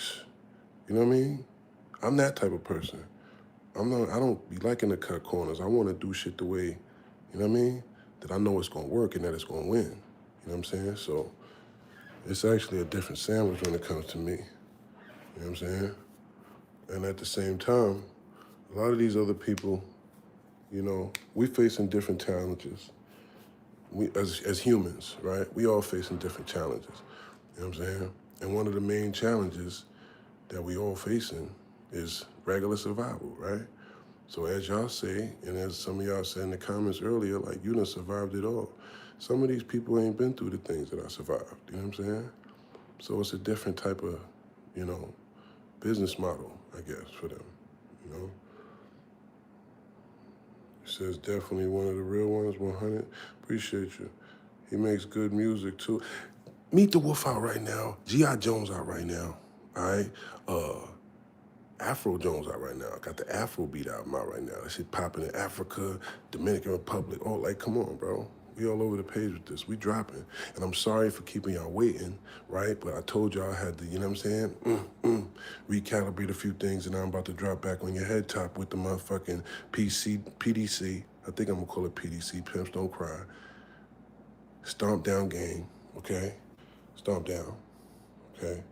you know what I mean? I'm that type of person. I don't be liking to cut corners. I want to do shit the way, you know what I mean? That I know it's going to work and that it's going to win. You know what I'm saying? So it's actually a different sandwich when it comes to me. You know what I'm saying? And at the same time, a lot of these other people, you know, we facing different challenges. We as humans, right? We all facing different challenges. You know what I'm saying? And one of the main challenges that we all facing is regular survival, right? So as y'all say, and as some of y'all said in the comments earlier, like, you done survived it all. Some of these people ain't been through the things that I survived, you know what I'm saying? So it's a different type of, you know, business model, I guess, for them, you know? He says, definitely one of the real ones, 100. Appreciate you. He makes good music, too. Meet the Wolf out right now. G.I. Jones out right now, all right? Afro Jones out right now. I got the Afro Beat album out right now. That shit popping in Africa, Dominican Republic. Oh, like, come on, bro. We all over the page with this. We dropping. And I'm sorry for keeping y'all waiting, right? But I told y'all I had to, you know what I'm saying? Recalibrate a few things, and I'm about to drop back on your head top with the motherfucking PDC. I think I'm gonna call it PDC, Pimps Don't Cry. Stomp Down Game, okay? Stomp Down, okay?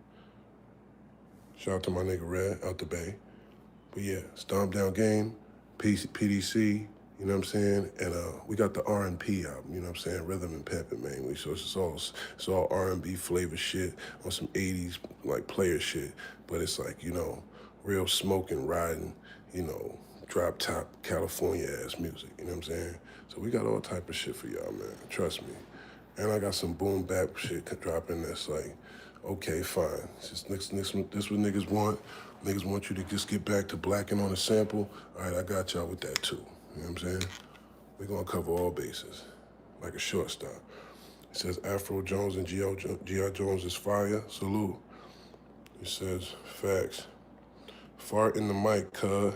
Shout out to my nigga Red out the Bay. But yeah, Stomp Down Game, PDC, you know what I'm saying? And we got the R&P album, you know what I'm saying? Rhythm and Pimpin' mainly. So it's all R&B flavor shit on some 80s like player shit. But it's like, you know, real smoking, riding, you know, drop top California ass music. You know what I'm saying? So we got all type of shit for y'all, man. Trust me. And I got some boom bap shit dropping that's like, okay, fine. It's just this what niggas want. Niggas want you to just get back to blacking on a sample. All right, I got y'all with that too. You know what I'm saying? We're gonna cover all bases, like a shortstop. It says Afro Jones and G.I. Jones is fire. Salute. It says facts. Fart in the mic, cuz.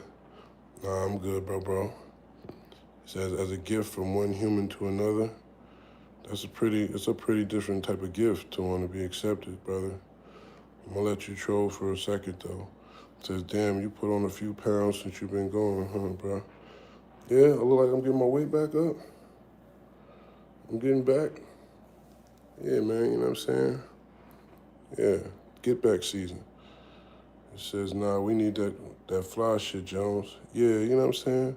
Nah, I'm good, bro. It says as a gift from one human to another. It's a pretty different type of gift to want to be accepted, brother. I'm gonna let you troll for a second though. It says, damn, you put on a few pounds since you've been going, huh, bro? Yeah, I look like I'm getting my weight back up. I'm getting back. Yeah, man, you know what I'm saying? Yeah, get back season. It says, nah, we need that fly shit, Jones. Yeah, you know what I'm saying?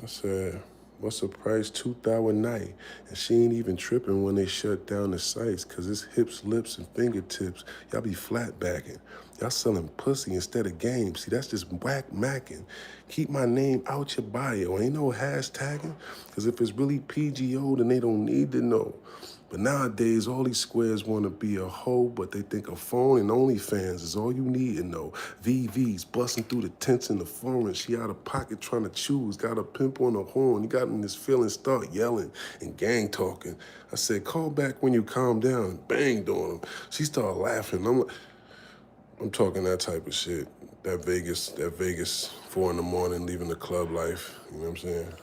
I said, what's the price? $2,000 a night. And she ain't even tripping when they shut down the sites, cause it's hips, lips, and fingertips. Y'all be flat backing. Y'all selling pussy instead of game. See, that's just whack macking. Keep my name out your bio. Ain't no hashtagging. Cause if it's really PGO, then they don't need to know. But nowadays, all these squares want to be a hoe, but they think a phone and OnlyFans is all you need to know. VVs busting through the tents in the foreign. She out of pocket trying to choose. Got a pimp on the horn. You got in this feeling, start yelling and gang talking. I said, call back when you calm down. And banged on him. She started laughing. I'm talking that type of shit. That Vegas 4 in the morning, leaving the club life. You know what I'm saying?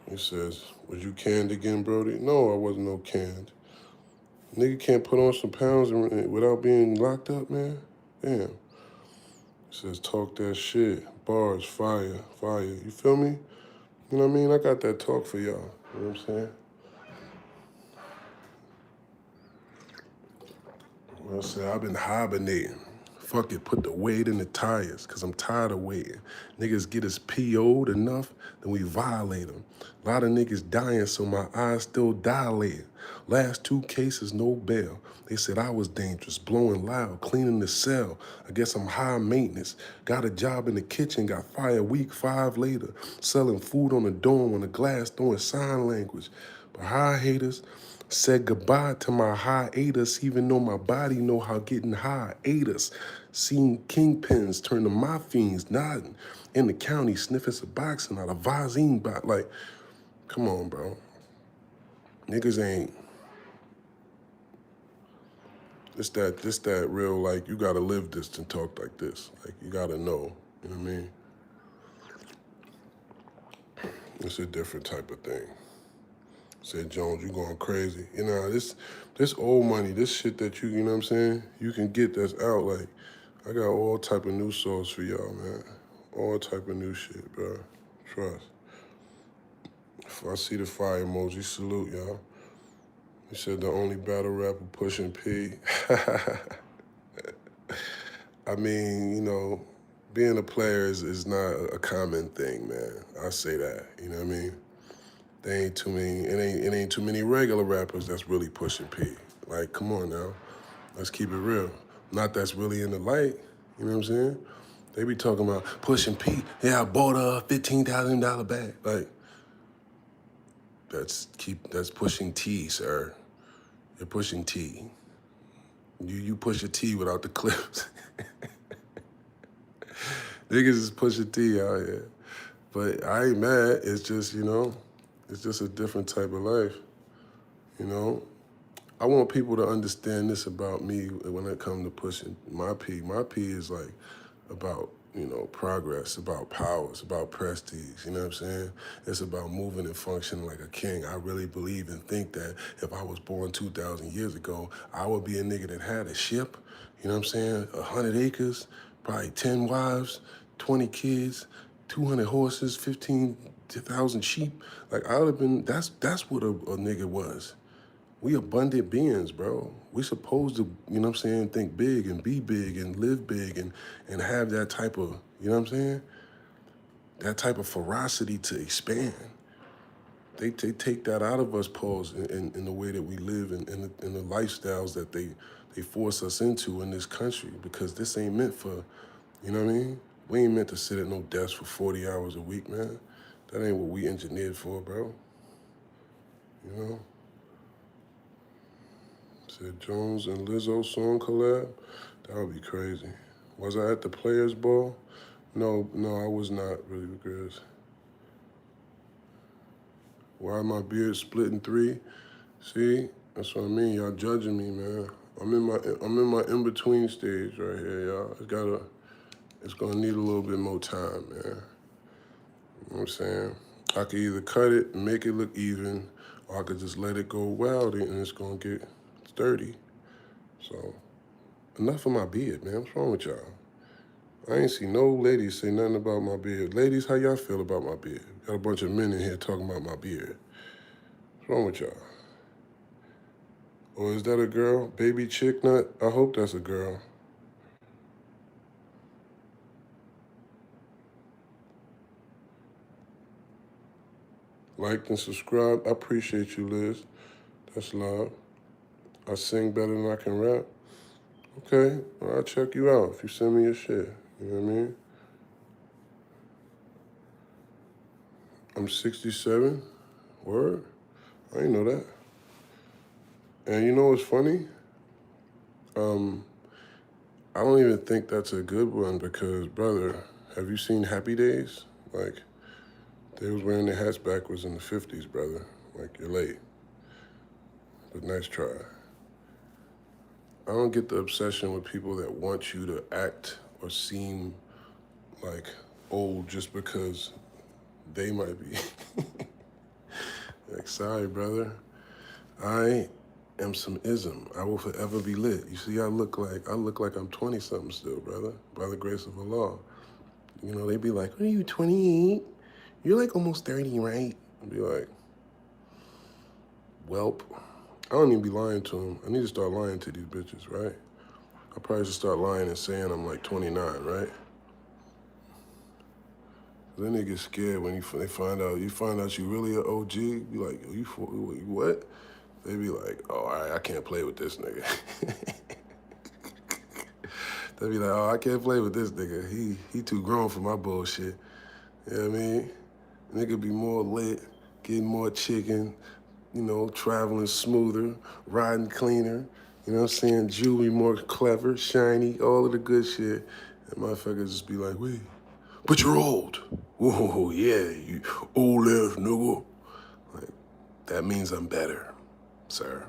He says, was you canned again, Brody? No, I wasn't no canned. Nigga can't put on some pounds without being locked up, man. Damn. He says, talk that shit. Bars, fire. You feel me? You know what I mean? I got that talk for y'all. You know what I'm saying? I said, I've been hibernating. Fuck it, put the weight in the tires, cause I'm tired of waiting. Niggas get us PO'd enough, then we violate them. A lot of niggas dying, so my eyes still dilating. Last 2 cases, no bail. They said I was dangerous, blowing loud, cleaning the cell. I guess I'm high maintenance. Got a job in the kitchen, got fired week 5 later. Selling food on the dorm on the glass, throwing sign language. But high haters, said goodbye to my hiatus, even though my body know how getting high ate us. Seen kingpins turn to my fiends, nodding in the county, sniffing Suboxone out of Visine bot. Like, come on, bro. Niggas ain't. This that real, like, you gotta live this to talk like this. Like, you gotta know. You know what I mean? It's a different type of thing. Said, Jones, you going crazy. You know, this old money, this shit that you know what I'm saying, you can get that's out. Like, I got all type of new songs for y'all, man. All type of new shit, bro. Trust. If I see the fire emoji, salute y'all. He said the only battle rapper pushing P. I mean, you know, being a player is not a common thing, man. I say that, you know what I mean? There ain't too many, it ain't too many regular rappers that's really pushing P. Like, come on now. Let's keep it real. Not that's really in the light, you know what I'm saying? They be talking about pushing P. Yeah, I bought a $15,000 bag. Like, that's pushing T, sir. You're pushing T. You push a T without the clips. Niggas is pushing T out here. But I ain't mad. It's just, you know, it's just a different type of life, you know? I want people to understand this about me when it comes to pushing my P. My P is like about, you know, progress, about power, it's about prestige, you know what I'm saying? It's about moving and functioning like a king. I really believe and think that if I was born 2,000 years ago, I would be a nigga that had a ship, you know what I'm saying? 100 acres, probably 10 wives, 20 kids, 200 horses, 15,000 sheep. Like I would have been, that's what a nigga was. We abundant beings, bro. We supposed to, you know what I'm saying, think big and be big and live big and have that type of, you know what I'm saying? That type of ferocity to expand. They take that out of us, Pauls, in the way that we live and in the lifestyles that they force us into in this country because this ain't meant for, you know what I mean? We ain't meant to sit at no desk for 40 hours a week, man. That ain't what we engineered for, bro. You know? Said Jones and Lizzo song collab? That would be crazy. Was I at the Players Ball? No, I was not really, because why my beard split in three? See, that's what I mean. Y'all judging me, man. I'm in my in between stage right here, y'all. It's gonna need a little bit more time, man. You know what I'm saying? I could either cut it and make it look even, or I could just let it go wild and it's gonna get sturdy. So, enough of my beard, man. What's wrong with y'all? I ain't seen no ladies say nothing about my beard. Ladies, how y'all feel about my beard? Got a bunch of men in here talking about my beard. What's wrong with y'all? Or is that a girl? Baby Chick Nut? I hope that's a girl. Like and subscribe. I appreciate you, Liz. That's love. I sing better than I can rap. Okay, well, I'll check you out if you send me your shit. You know what I mean? I'm 67. Word? I didn't know that. And you know what's funny? I don't even think that's a good one because, brother, have you seen Happy Days? Like, they was wearing their hats backwards in the 50s, brother. Like, you're late. But nice try. I don't get the obsession with people that want you to act or seem like old just because they might be. Like, sorry, brother. I am some ism. I will forever be lit. You see, I look like I'm 20-something still, brother, by the grace of Allah. You know, they be like, what are you, 28? You're like almost 30, right? I'd be like, welp. I don't even be lying to them. I need to start lying to these bitches, right? I probably should start lying and saying I'm like 29, right? Then they get scared when they find out you really an OG. Be like, you what? They be like, oh, I can't play with this nigga. They be like, oh, I can't play with this nigga. He too grown for my bullshit. You know what I mean? Nigga be more lit, getting more chicken, you know, traveling smoother, riding cleaner, you know what I'm saying? Jewelry more clever, shiny, all of the good shit. And motherfuckers just be like, wait, but you're old. Whoa, yeah, you old ass nigga. Like, that means I'm better, sir.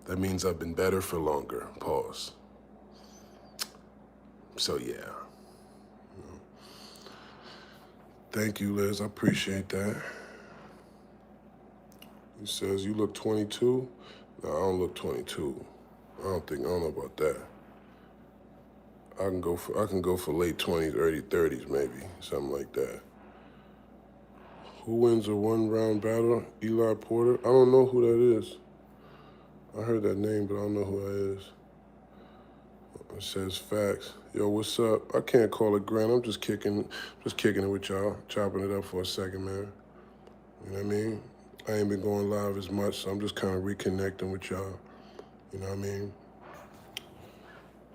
That means I've been better for longer. Pause. So yeah. Thank you, Liz. I appreciate that. He says, you look 22? No, I don't look 22. I don't know about that. I can go for late 20s, early 30s maybe, something like that. Who wins a one-round battle? Eli Porter? I don't know who that is. I heard that name, but I don't know who that is. It says facts. Yo, what's up? I can't call it grand. I'm just kicking it with y'all, chopping it up for a second, man. You know what I mean? I ain't been going live as much, so I'm just kind of reconnecting with y'all. You know what I mean?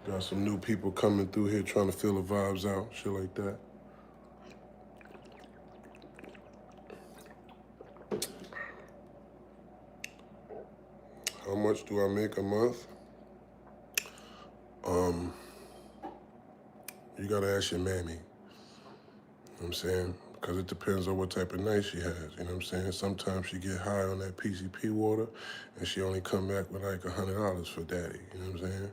Got some new people coming through here trying to feel the vibes out, shit like that. How much do I make a month? You gotta ask your mammy. You know what I'm saying? Because it depends on what type of night she has. You know what I'm saying? Sometimes she get high on that PCP water and she only come back with like $100 for daddy. You know what I'm saying?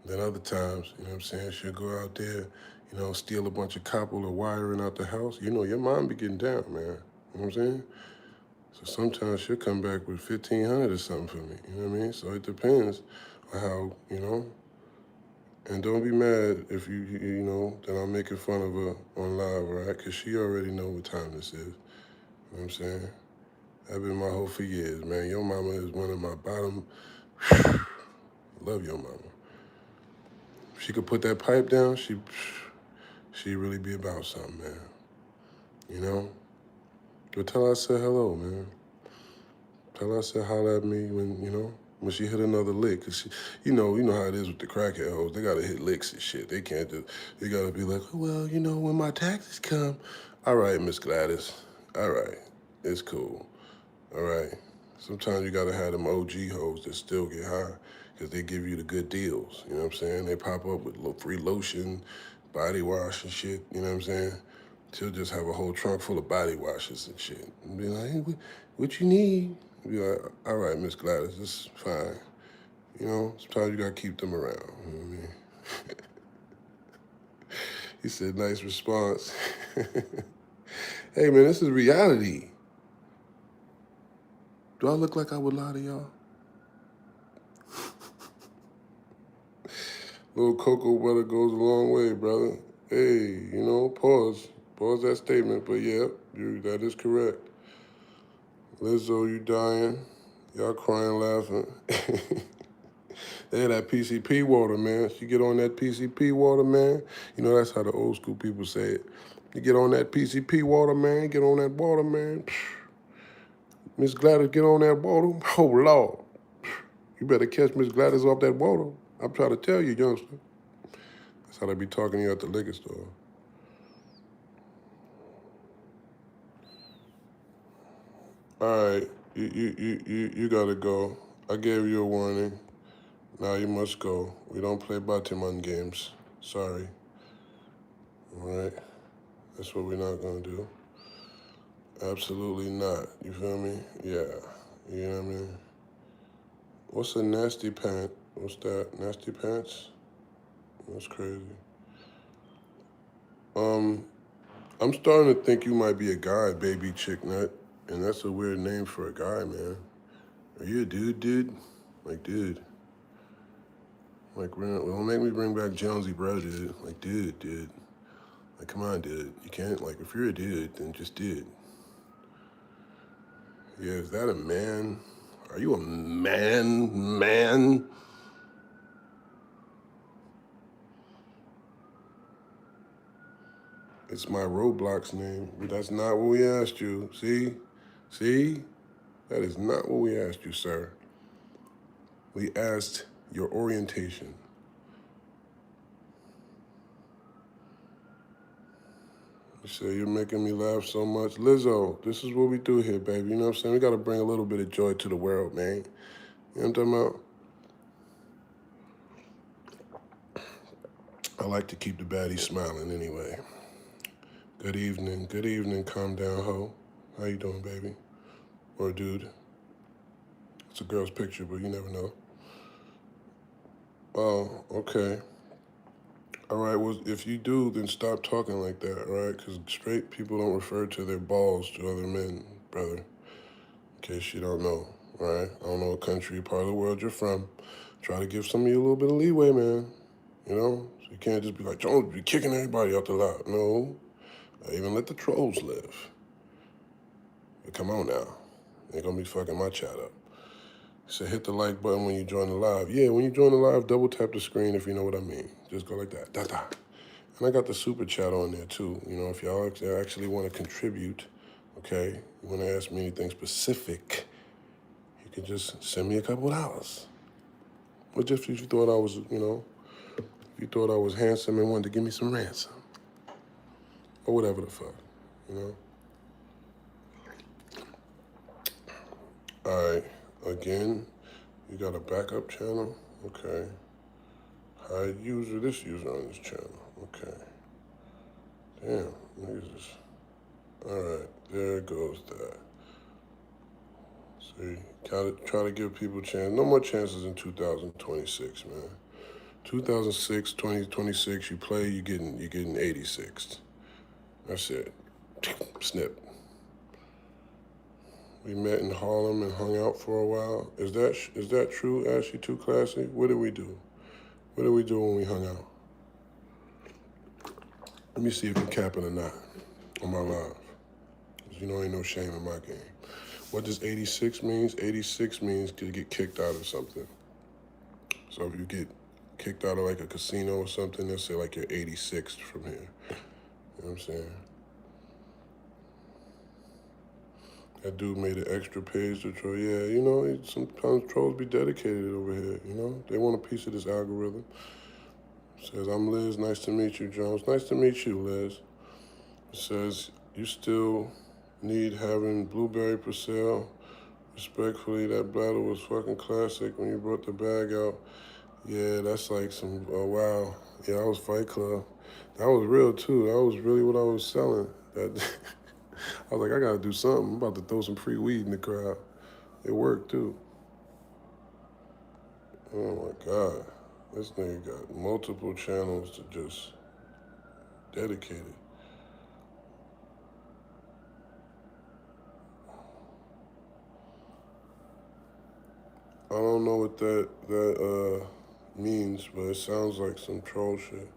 Then other times, you know what I'm saying, she'll go out there, you know, steal a bunch of copper or wiring out the house. You know, your mom be getting down, man. You know what I'm saying? So sometimes she'll come back with 1,500 or something for me. You know what I mean? So it depends on how, you know. And don't be mad if you know, that I'm making fun of her on live, all right? Because she already know what time this is. You know what I'm saying? I've been my hope for years, man. Your mama is one of my bottom. Love your mama. If she could put that pipe down, she really be about something, man. You know? But tell her I said hello, man. Tell her I said holler at me when, you know, when she hit another lick. Cause she, you know how it is with the crackhead hoes. They gotta hit licks and shit. They can't just, they gotta be like, oh, well, when my taxes come. All right, Miss Gladys. All right, it's cool. All right. Sometimes you gotta have them OG hoes that still get high because they give you the good deals. You know what I'm saying? They pop up with free lotion, body wash and shit. You know what I'm saying? She'll just have a whole trunk full of body washes and shit. And be like, hey, what you need? Be like, all right, Miss Gladys, this is fine. Sometimes you gotta keep them around. You know what I mean? He said, nice response. Hey, man, this is reality. Do I look like I would lie to y'all? Little cocoa butter goes a long way, brother. Hey, pause. Pause that statement, but yeah, that is correct. Lizzo, you dying. Y'all crying, laughing. They had that PCP water, man. You get on that PCP water, man. That's how the old school people say it. You get on that PCP water, man. Get on that water, man. Miss Gladys, get on that water. Oh, Lord. You better catch Miss Gladys off that water. I'm trying to tell you, youngster. That's how they be talking to you at the liquor store. All right, you gotta go. I gave you a warning. Now you must go. We don't play Batiman games. Sorry. All right? That's what we're not gonna do. Absolutely not. You feel me? Yeah. You know what I mean? What's a nasty pant? What's that? Nasty pants? That's crazy. I'm starting to think you might be a guy, baby chick nut, and that's a weird name for a guy, man. Are you a dude? Like, dude. Like, don't make me bring back Jonesy, bro, dude. Like, dude. Like, come on, dude. You can't, like, if you're a dude, then just dude. Yeah, is that a man? Are you a man? It's my Roblox name, but that's not what we asked you. See? That is not what we asked you, sir. We asked your orientation. You say you're making me laugh so much. Lizzo, this is what we do here, baby. You know what I'm saying? We got to bring a little bit of joy to the world, man. You know what I'm talking about? I like to keep the baddies smiling anyway. Good evening, calm down, ho. How you doing, baby? Or dude. It's a girl's picture, but you never know. Oh, okay. All right, well, if you do, then stop talking like that, all right? Because straight people don't refer to their balls to other men, brother. In case you don't know, all right? I don't know what country, part of the world you're from. Try to give some of you a little bit of leeway, man. So you can't just be like, Jones, be kicking everybody out the lot. No. I even let the trolls live. But come on now. Ain't gonna be fucking my chat up. So hit the like button when you join the live. Yeah, when you join the live, double tap the screen if you know what I mean. Just go like that. Da-da. And I got the super chat on there too. If y'all actually want to contribute, okay, you want to ask me anything specific, you can just send me a couple dollars. Or just if you thought I was, if you thought I was handsome and wanted to give me some ransom. Or whatever the fuck, All right, again, you got a backup channel? Okay. Hide user, this user on this channel. Okay. Damn, niggas is... All right, there goes that. See, try to give people a chance. No more chances in 2026, man. 2006, 2026, you play, you're getting 86th. That's it. Snip. We met in Harlem and hung out for a while. Is that true, Ashley Too Classy? What did we do? What did we do when we hung out? Let me see if you're capping or not on my live. Ain't no shame in my game. What does 86 mean? 86 means to get kicked out of something. So if you get kicked out of like a casino or something, they'll say like you're 86th from here. You know what I'm saying? That dude made an extra page to troll. Yeah, you know, sometimes trolls be dedicated over here, you know? They want a piece of this algorithm. Says, I'm Liz, nice to meet you, Jones. Nice to meet you, Liz. It says, you still need having Blueberry for sale. Respectfully, that battle was fucking classic when you brought the bag out. Yeah, that's like some, oh wow. Yeah, that was Fight Club. That was real too. That was really what I was selling. That I was like, I gotta do something. I'm about to throw some free weed in the crowd. It worked too. Oh my God. This nigga got multiple channels to just dedicate it. I don't know what that means, but it sounds like some troll shit.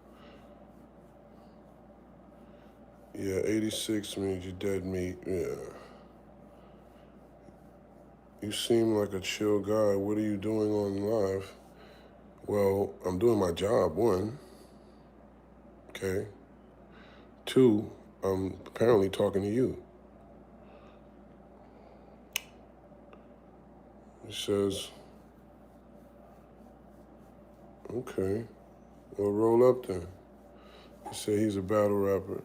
Yeah, 86 means you dead meat. Yeah. You seem like a chill guy. What are you doing on live? Well, I'm doing my job, one. Okay. Two, I'm apparently talking to you. He says, okay, well, roll up then. He said he's a battle rapper.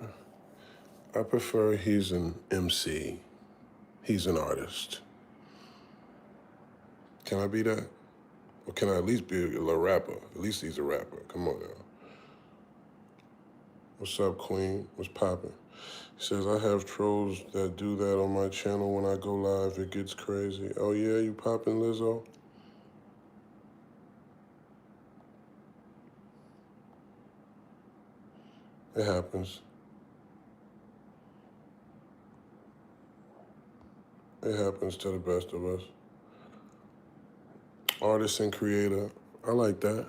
I prefer he's an MC. He's an artist. Can I be that? Or can I at least be a rapper? At least he's a rapper. Come on now. What's up, Queen? What's poppin'? He says, I have trolls that do that on my channel when I go live. It gets crazy. Oh, yeah? You poppin', Lizzo? It happens. It happens to the best of us. Artist and creator. I like that.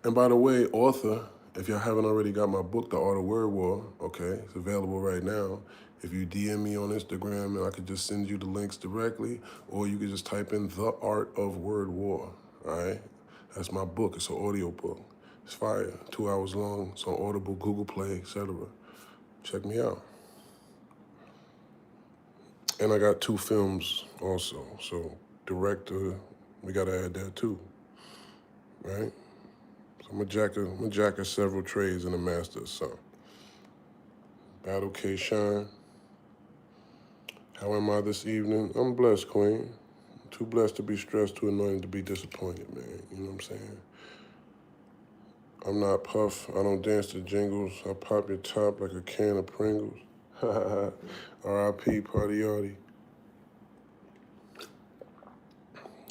And by the way, author, if y'all haven't already got my book, The Art of Word War, okay, it's available right now. If you DM me on Instagram, and I could just send you the links directly, or you could just type in The Art of Word War, all right? That's my book. It's an audio book. It's fire. 2 hours long. It's on Audible, Google Play, etc. Check me out. And I got 2 films also. So director, we gotta add that too, right? So I'm a jack of several trades and a master, so. Battle K Shine. How am I this evening? I'm blessed, Queen. Too blessed to be stressed, too anointed to be disappointed, man. You know what I'm saying? I'm not Puff. I don't dance to jingles. I pop your top like a can of Pringles. R.I.P. Party Yardy.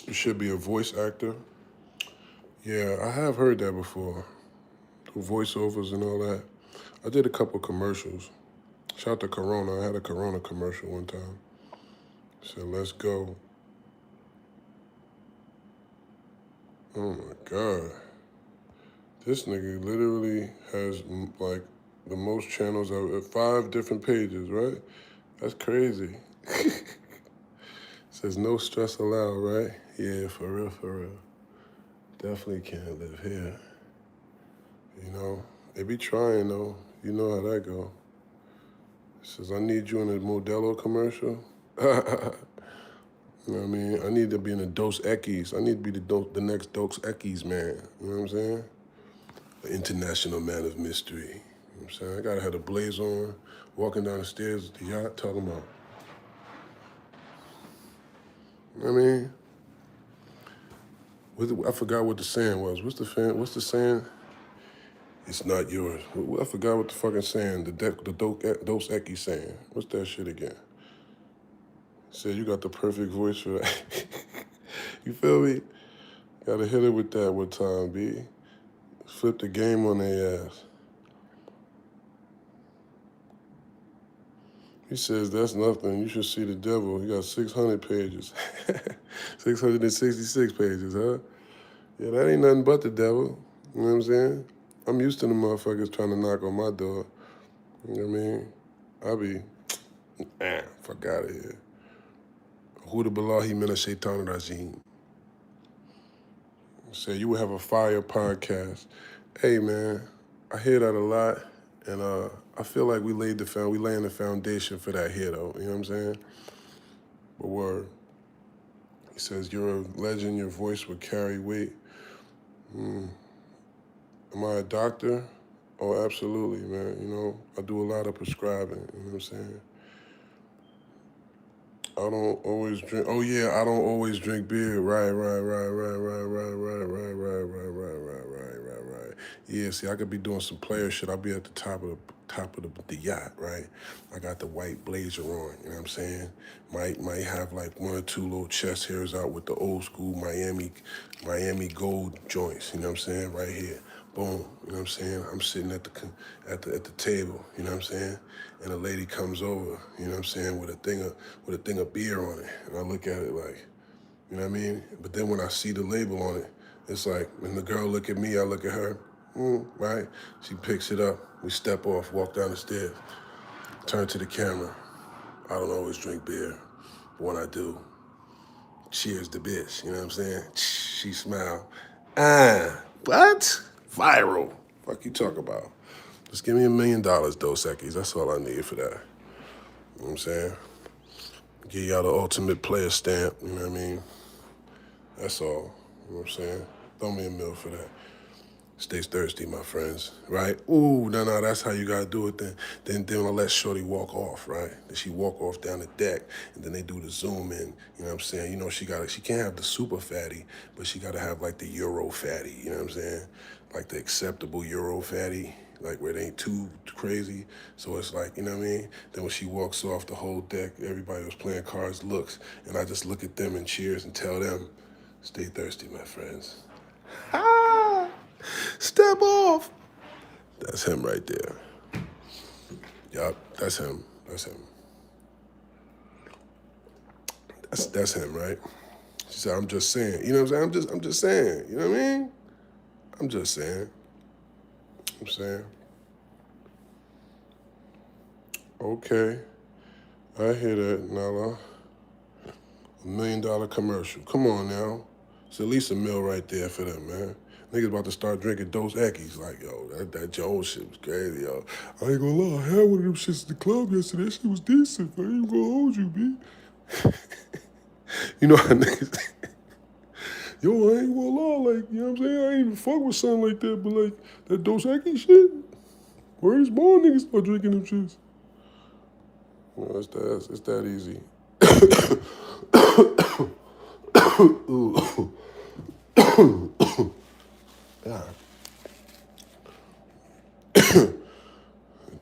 You should be a voice actor. Yeah, I have heard that before. Do voiceovers and all that. I did a couple commercials. Shout out to Corona. I had a Corona commercial one time. Said, let's go. Oh my God. This nigga literally has like the most channels of 5 different pages, right? That's crazy. Says no stress allowed, right? Yeah, for real, for real. Definitely can't live here. You know, they be trying though. You know how that go. Says I need you in a Modelo commercial. You know what I mean? I need to be in a Dos Equis. I need to be the next Dos Equis man. You know what I'm saying? An international man of mystery. You know what I'm saying? I gotta have the blaze on, walking down the stairs with the yacht, talking about. You know what I mean? I forgot what the saying was. What's the saying? It's not yours. I forgot what the fucking saying, the Dos Equis saying. What's that shit again? Said you got the perfect voice for that. You feel me? Gotta hit it with that one time, B. Flip the game on their ass. He says, that's nothing. You should see the devil. He got 600 pages. 666 pages, huh? Yeah, that ain't nothing but the devil. You know what I'm saying? I'm used to the motherfuckers trying to knock on my door. You know what I mean? I be, fuck out of here. Huda Billahi mina shaitan rajim. Say you would have a fire podcast. Hey man, I hear that a lot, and I feel like we laying the foundation for that here though. You know what I'm saying? But word. He says, you're a legend, your voice would carry weight. Am I a doctor? Oh, absolutely, man. You know, I do a lot of prescribing, you know what I'm saying? I don't always drink. Oh yeah, I don't always drink beer. Right. Yeah, see, I could be doing some player shit. I'll be at the top of the yacht, right? I got the white blazer on. You know what I'm saying? Might have like one or two little chest hairs out with the old school Miami gold joints. You know what I'm saying? Right here. Boom. You know what I'm saying? I'm sitting at the table. You know what I'm saying? And a lady comes over. You know what I'm saying? With a thing of beer on it, and I look at it like, you know what I mean? But then when I see the label on it, it's like when the girl look at me, I look at her. Right? She picks it up. We step off, walk down the stairs, turn to the camera. I don't always drink beer, but when I do, cheers the bitch. You know what I'm saying? She smile. What? Viral. Fuck you talk about? Just give me $1 million, Dos Equis. That's all I need for that. You know what I'm saying? Give y'all the ultimate player stamp. You know what I mean? That's all. You know what I'm saying? Throw me $1 million for that. Stay thirsty, my friends, right? Ooh, no, that's how you gotta do it then. Then I let Shorty walk off, right? Then she walk off down the deck, and then they do the zoom in, you know what I'm saying? You know, she can't have the super fatty, but she gotta have like the Euro fatty, you know what I'm saying? Like the acceptable Euro fatty, like where it ain't too crazy. So it's like, you know what I mean? Then when she walks off the whole deck, everybody was playing cards looks, and I just look at them and cheers and tell them, stay thirsty, my friends. Step off. That's him right there. Yup, that's him. That's him. That's him, right? She said, I'm just saying. You know what I'm saying? I'm just saying. You know what I mean? I'm just saying. I'm saying. Okay. I hear that, Nala. $1 million commercial. Come on now. It's at least $1 million right there for them, man. Niggas about to start drinking Dos Equis. Like, yo, that Jones shit was crazy, yo. I ain't gonna lie, I had one of them shits at the club yesterday. That shit was decent. I ain't gonna hold you, B. You know how niggas... Yo, I ain't gonna lie, like, you know what I'm saying? I ain't even fuck with something like that, but like, that Dos Equis shit, where these more niggas start drinking them shits? Well, it's that easy. Yeah.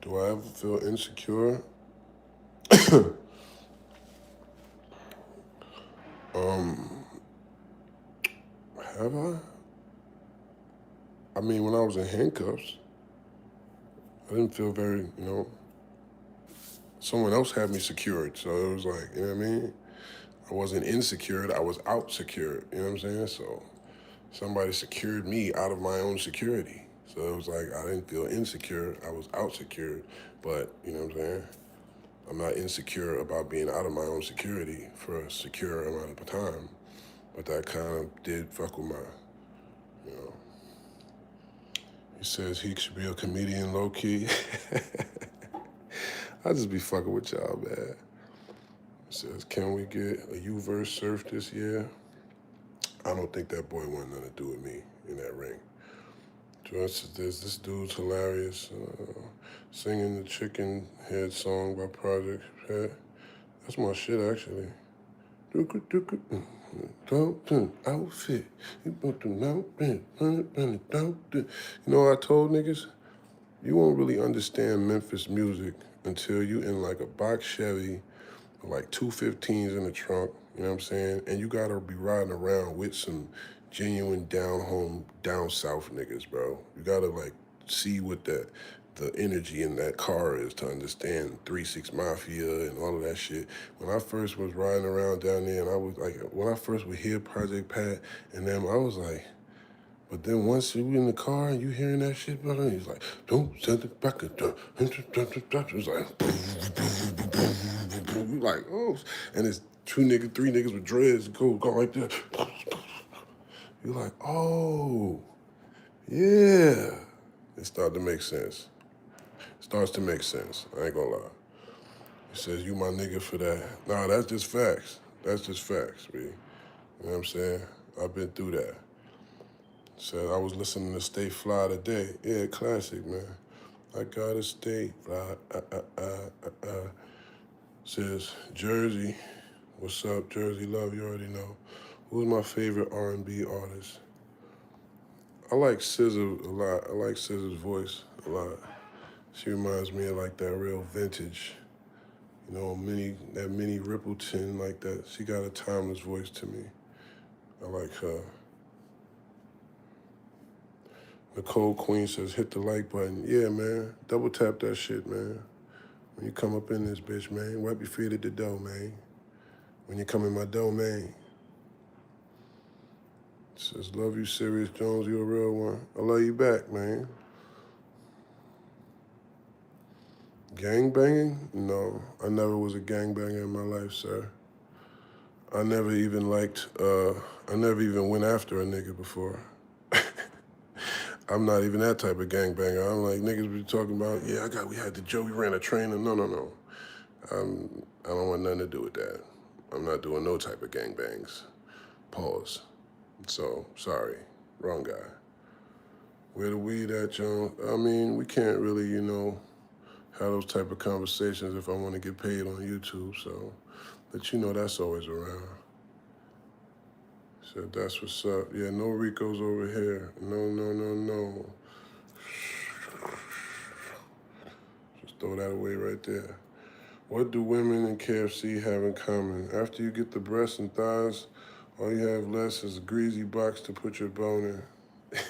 Do I ever feel insecure? Have I? I mean, when I was in handcuffs, I didn't feel very, you know, someone else had me secured. So it was like, you know what I mean? I wasn't insecure, I was out secured, you know what I'm saying? So somebody secured me out of my own security. So it was like, I didn't feel insecure, I was out secured. But, you know what I'm saying? I'm not insecure about being out of my own security for a secure amount of time. But that kind of did fuck with my, you know. He says he should be a comedian low-key. I just be fucking with y'all, man. He says, can we get a U-verse surf this year? I don't think that boy wanted nothing to do with me in that ring. Joyce says, this dude's hilarious. Singing the Chicken Head song by Project Pat. That's my shit, actually. Outfit. You know what I told niggas? You won't really understand Memphis music until you in like a box Chevy with like 215s in the trunk, you know what I'm saying? And you gotta be riding around with some genuine down home, down south niggas, bro. You gotta like see what the energy in that car is to understand 3-6 Mafia and all of that shit. When I first was riding around down there and I was like, when I first would hear Project Pat and them, I was like, but then once you in the car and you hearing that shit, brother, he's like, don't send it back. It was like, you like, oh, and it's 3 niggas with dreads go like that. You're like, oh, yeah. It started to make sense. Starts to make sense. I ain't gonna lie. He says, you my nigga for that. Nah, that's just facts. That's just facts, B. You know what I'm saying? I've been through that. Said I was listening to Stay Fly today. Yeah, classic, man. I gotta stay fly. Says Jersey. What's up, Jersey Love? You already know. Who's my favorite R&B artist? I like SZA a lot. I like SZA's voice a lot. She reminds me of like that real vintage, you know, Minnie Rippleton, like that. She got a timeless voice to me. I like her. Nicole Queen says, hit the like button. Yeah, man. Double tap that shit, man. When you come up in this bitch, man, wipe your feet at the door, man. When you come in my domain. Says, love you, Serius Jones, you a real one. I love you back, man. Gang banging? No, I never was a gang banger in my life, sir. I never even I never even went after a nigga before. I'm not even that type of gang banger. I'm like, niggas be talking about, yeah, we had the Joe, we ran a train, and no. I don't want nothing to do with that. I'm not doing no type of gang bangs. Pause. So, sorry, wrong guy. Where the weed at, Jones? I mean, we can't really, you know, have those type of conversations if I want to get paid on YouTube, so, but you know that's always around. So that's what's up. Yeah, no Ricos over here. No. Just throw that away right there. What do women in KFC have in common? After you get the breasts and thighs, all you have less is a greasy box to put your bone in.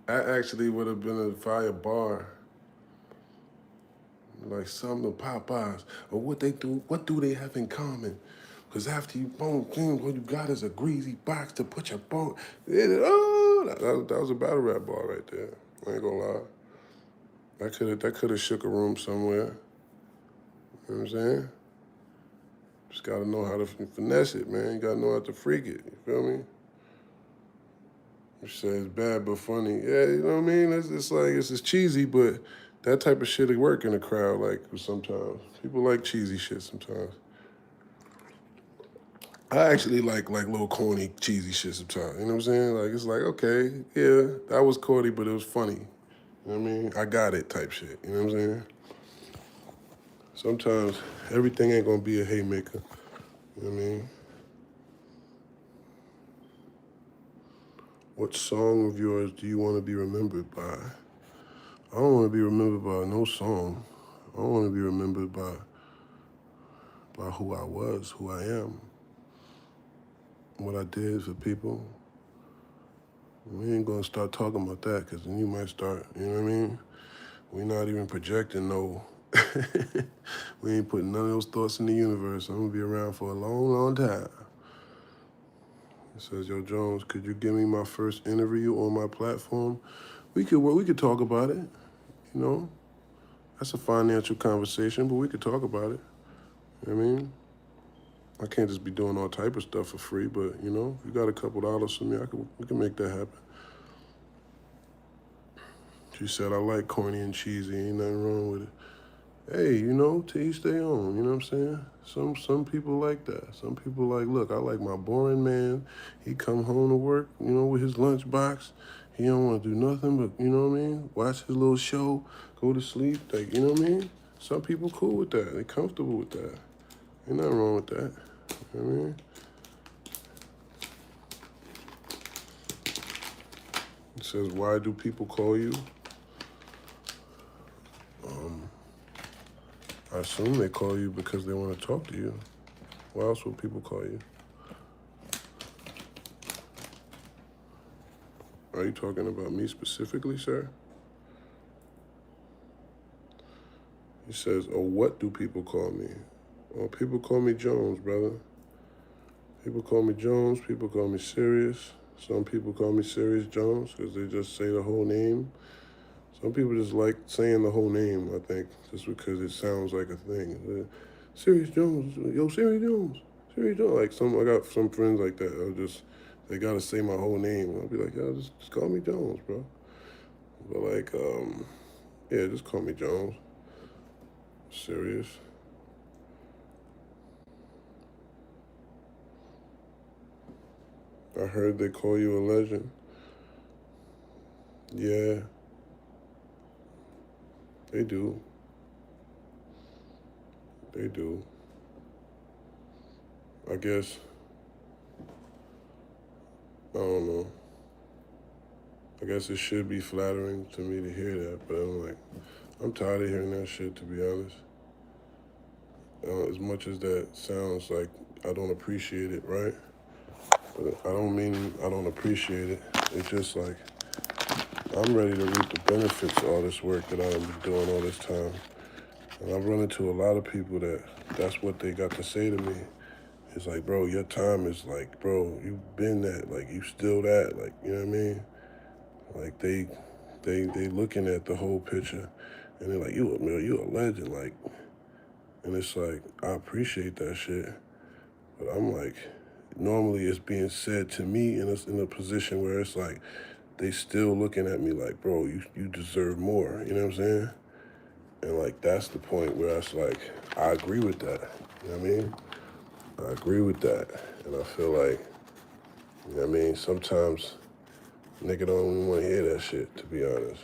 That actually would have been a fire bar. Like some of the Popeyes. Or what do they have in common? Because after you bone clean, what you got is a greasy box to put your bone. That was a battle rap bar right there. I ain't gonna lie. That could have shook a room somewhere. You know what I'm saying? Just gotta know how to finesse it, man. You gotta know how to freak it. You feel me? You say it's bad but funny. Yeah, you know what I mean? It's like, it's just cheesy, but that type of shit work in the crowd, like, sometimes. People like cheesy shit sometimes. I actually like little corny, cheesy shit sometimes. You know what I'm saying? Like, it's like, okay, yeah, that was corny, but it was funny. You know what I mean? I got it type shit. You know what I'm saying? Sometimes everything ain't gonna be a haymaker. You know what I mean? What song of yours do you want to be remembered by? I don't want to be remembered by no song. I want to be remembered by who I was, who I am, what I did for people. We ain't gonna start talking about that because then you might start, you know what I mean? We're not even projecting no, we ain't putting none of those thoughts in the universe. I'm gonna be around for a long time. It says, yo, Jones, could you give me my first interview on my platform? We could talk about it, you know? That's a financial conversation, but we could talk about it. You know what I mean? I can't just be doing all type of stuff for free, but, you know, if you got a couple dollars for me, we can make that happen. She said, I like corny and cheesy, ain't nothing wrong with it. Hey, you know, to each their own, you know what I'm saying? Some people like that. Some people like, look, I like my boring man. He come home to work, you know, with his lunchbox. He don't want to do nothing but, you know what I mean? Watch his little show, go to sleep, like, you know what I mean? Some people cool with that. They comfortable with that. Ain't nothing wrong with that. You know what I mean? It says, why do people call you? I assume they call you because they want to talk to you. Why else would people call you? Are you talking about me specifically, sir? He says, oh, what do people call me? Well, people call me Jones, brother. People call me Jones. People call me Serius. Some people call me Serius Jones because they just say the whole name. Some people just like saying the whole name, I think, just because it sounds like a thing. Serius Jones, yo, Serius Jones, Serius Jones. Like I got some friends like that. They gotta say my whole name. I'll be like, yo, just call me Jones, bro. But like, yeah, just call me Jones. Serious. I heard they call you a legend. Yeah, they do. They do. I guess, I don't know. I guess it should be flattering to me to hear that, but I'm tired of hearing that shit, to be honest. As much as that sounds like I don't appreciate it, right? But I don't mean I don't appreciate it. It's just like I'm ready to reap the benefits of all this work that I've been doing all this time. And I've run into a lot of people that's what they got to say to me. It's like, bro, your time is like, bro, you've been that, like you still that, like, you know what I mean? Like they looking at the whole picture and they're like, you a legend, like, and it's like, I appreciate that shit. But I'm like, normally it's being said to me in a position where it's like, they still looking at me like, bro, you deserve more, you know what I'm saying? And like, that's the point where it's like, I agree with that, you know what I mean? I agree with that. And I feel like, you know what I mean, sometimes nigga don't even want to hear that shit, to be honest.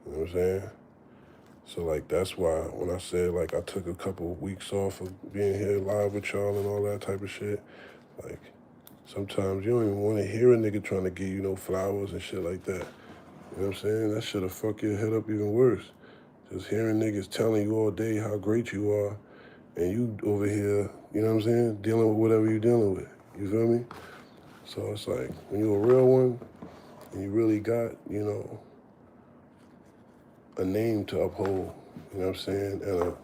You know what I'm saying? So like that's why when I said like I took a couple of weeks off of being here live with y'all and all that type of shit, like sometimes you don't even want to hear a nigga trying to give you no flowers and shit like that. You know what I'm saying? That shit'll fuck your head up even worse. Just hearing niggas telling you all day how great you are and you over here, you know what I'm saying, dealing with whatever you're dealing with. You feel me? So it's like when you're a real one and you really got, you know, a name to uphold, you know what I'm saying,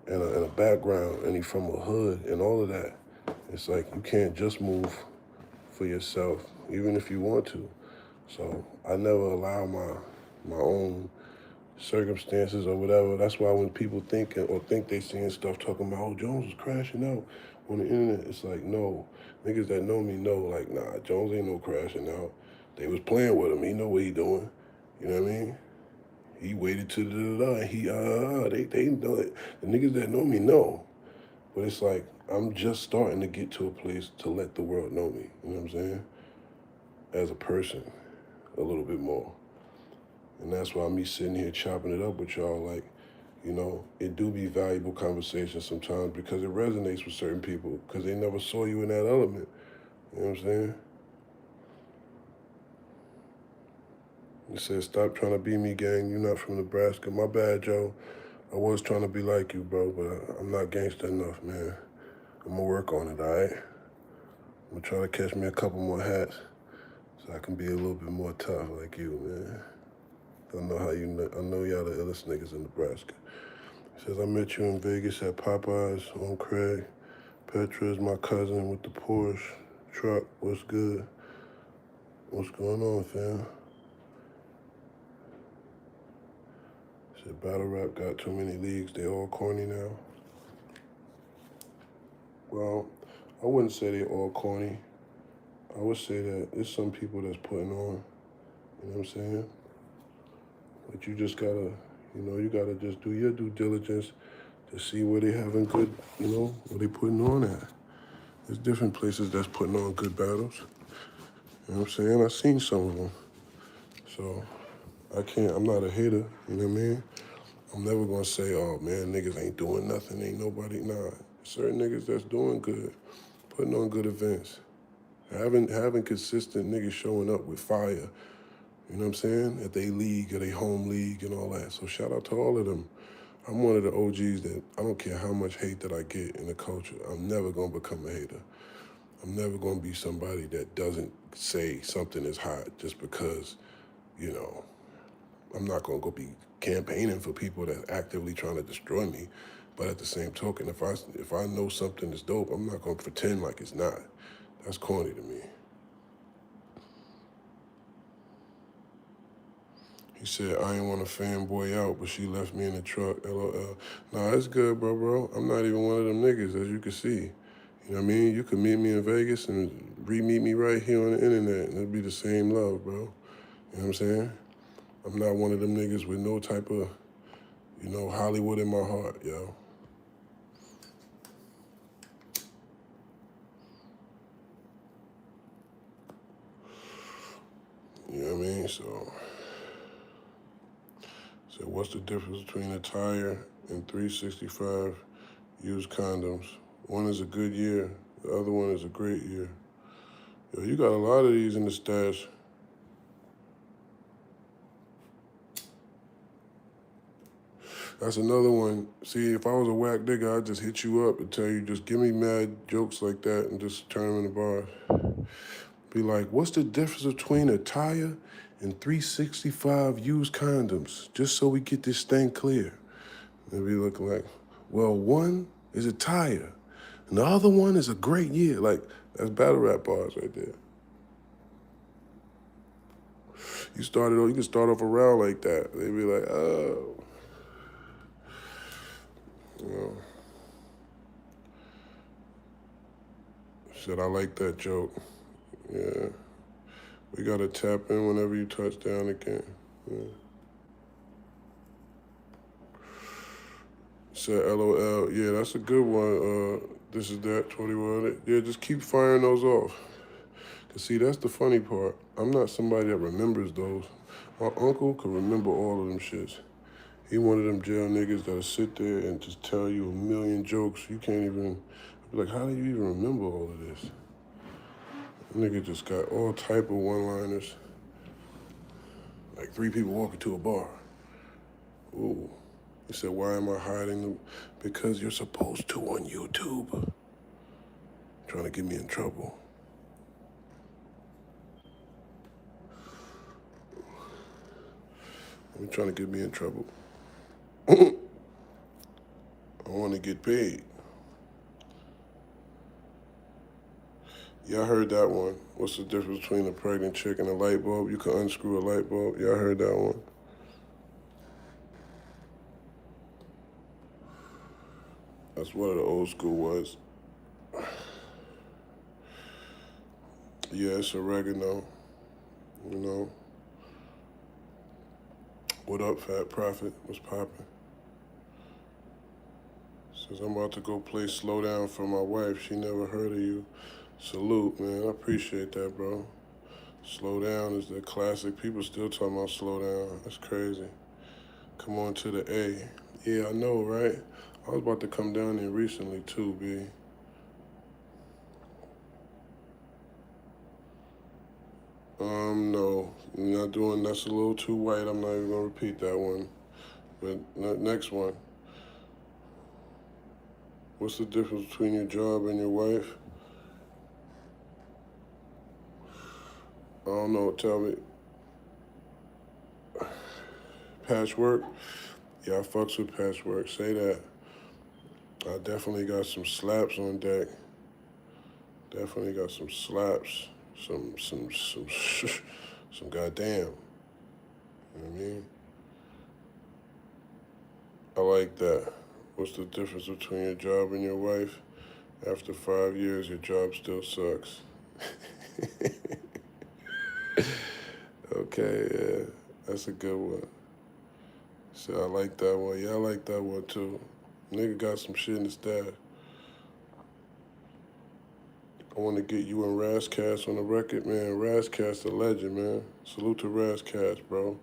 and a background, and you from a hood and all of that. It's like you can't just move for yourself, even if you want to. So I never allow my own circumstances or whatever. That's why when people think they seeing stuff talking about, oh, Jones is crashing out on the internet, it's like, no. Niggas that know me know, like, nah, Jones ain't no crashing out. They was playing with him. He know what he doing. You know what I mean? He waited to da da da. They know it. The niggas that know me know. But it's like I'm just starting to get to a place to let the world know me. You know what I'm saying? As a person, a little bit more. And that's why me sitting here chopping it up with y'all, like, you know, it do be valuable conversations sometimes because it resonates with certain people because they never saw you in that element. You know what I'm saying? He said, stop trying to be me, gang. You're not from Nebraska. My bad, Joe. I was trying to be like you, bro, but I'm not gangster enough, man. I'm gonna work on it, all right? I'm gonna try to catch me a couple more hats so I can be a little bit more tough like you, man. I know y'all the illest niggas in Nebraska. He says, I met you in Vegas at Popeyes on Craig. Petra's my cousin with the Porsche truck. What's good? What's going on, fam? He said, battle rap got too many leagues. They all corny now. Well, I wouldn't say they all corny. I would say that there's some people that's putting on, you know what I'm saying? But you just gotta, you gotta just do your due diligence to see where they having good, where they putting on at. There's different places that's putting on good battles. You know what I'm saying? I've seen some of them. So I'm not a hater, you know what I mean? I'm never gonna say, oh man, niggas ain't doing nothing, ain't nobody, nah. Certain niggas that's doing good, putting on good events. Having consistent niggas showing up with fire, you know what I'm saying? At they league, or they home league and all that. So shout out to all of them. I'm one of the OGs that I don't care how much hate that I get in the culture. I'm never gonna become a hater. I'm never gonna be somebody that doesn't say something is hot just because, I'm not gonna go be campaigning for people that actively trying to destroy me. But at the same token, if I know something is dope, I'm not gonna pretend like it's not. That's corny to me. He said, I ain't want to fanboy out, but she left me in the truck, LOL. Nah, it's good, bro. I'm not even one of them niggas, as you can see. You know what I mean? You could meet me in Vegas and re-meet me right here on the internet, and it'd be the same love, bro. You know what I'm saying? I'm not one of them niggas with no type of, Hollywood in my heart, yo. so what's the difference between a tire and 365 used condoms? One is a good year, the other one is a great year. Yo, you got a lot of these in the stash. That's another one. See, if I was a whack nigga, I'd just hit you up and tell you, just give me mad jokes like that and just turn them in the bar. Be like, what's the difference between a tire and 365 used condoms? Just so we get this thing clear. And be looking like, well, one is a tire, and the other one is a great year. Like, that's battle rap bars right there. You can start off a round like that. They be like, oh. You know. Said, I like that joke. Yeah. We gotta tap in whenever you touch down again. Yeah. Said LOL. Yeah, that's a good one. This is that 21. Yeah, just keep firing those off. Cause see, that's the funny part. I'm not somebody that remembers those. My uncle could remember all of them shits. He one of them jail niggas that'll sit there and just tell you a million jokes. You can't even be like, how do you even remember all of this? Nigga just got all type of one-liners. Like 3 people walking to a bar. Ooh. He said, why am I hiding them? Because you're supposed to on YouTube. Trying to get me in trouble. You're trying to get me in trouble. I want to get paid. Yeah, I heard that one. What's the difference between a pregnant chick and a light bulb? You can unscrew a light bulb. Yeah, I heard that one. That's what the old school was. Yeah, it's oregano. You know. What up, Fat Prophet? What's poppin'? Says I'm about to go play Slow Down for my wife. She never heard of you. Salute, man. I appreciate that, bro. Slow Down is the classic. People still talking about Slow Down. That's crazy. Come on to the A. Yeah, I know, right? I was about to come down there recently, too, B. No. You're not doing, that's a little too white. I'm not even going to repeat that one. But next one. What's the difference between your job and your wife? I don't know, tell me. Patchwork? Yeah, I fucks with patchwork. Say that. I definitely got some slaps on deck. Definitely got some slaps. Some goddamn. You know what I mean? I like that. What's the difference between your job and your wife? After 5 years, your job still sucks. Okay, yeah, that's a good one. So I like that one. Yeah, I like that one too. Nigga got some shit in the stash. I want to get you and Razcast on the record, man. Razcast a legend, man. Salute to Razcast, bro.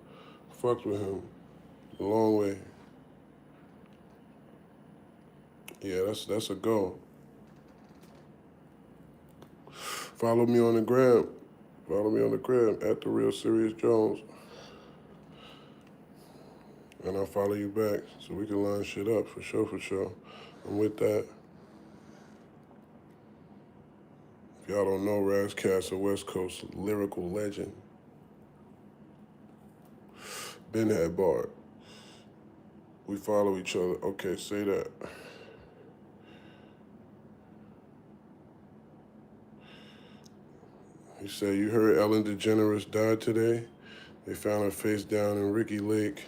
Fucked with him a long way. Yeah, that's a go. Follow me on the gram. Follow me on the gram at the real Serius Jones. And I'll follow you back so we can line shit up for sure, for sure. And with that, if y'all don't know, Razcast, a West Coast lyrical legend. Been had Bart. We follow each other. Okay, say that. He said, you heard Ellen DeGeneres died today? They found her face down in Ricky Lake.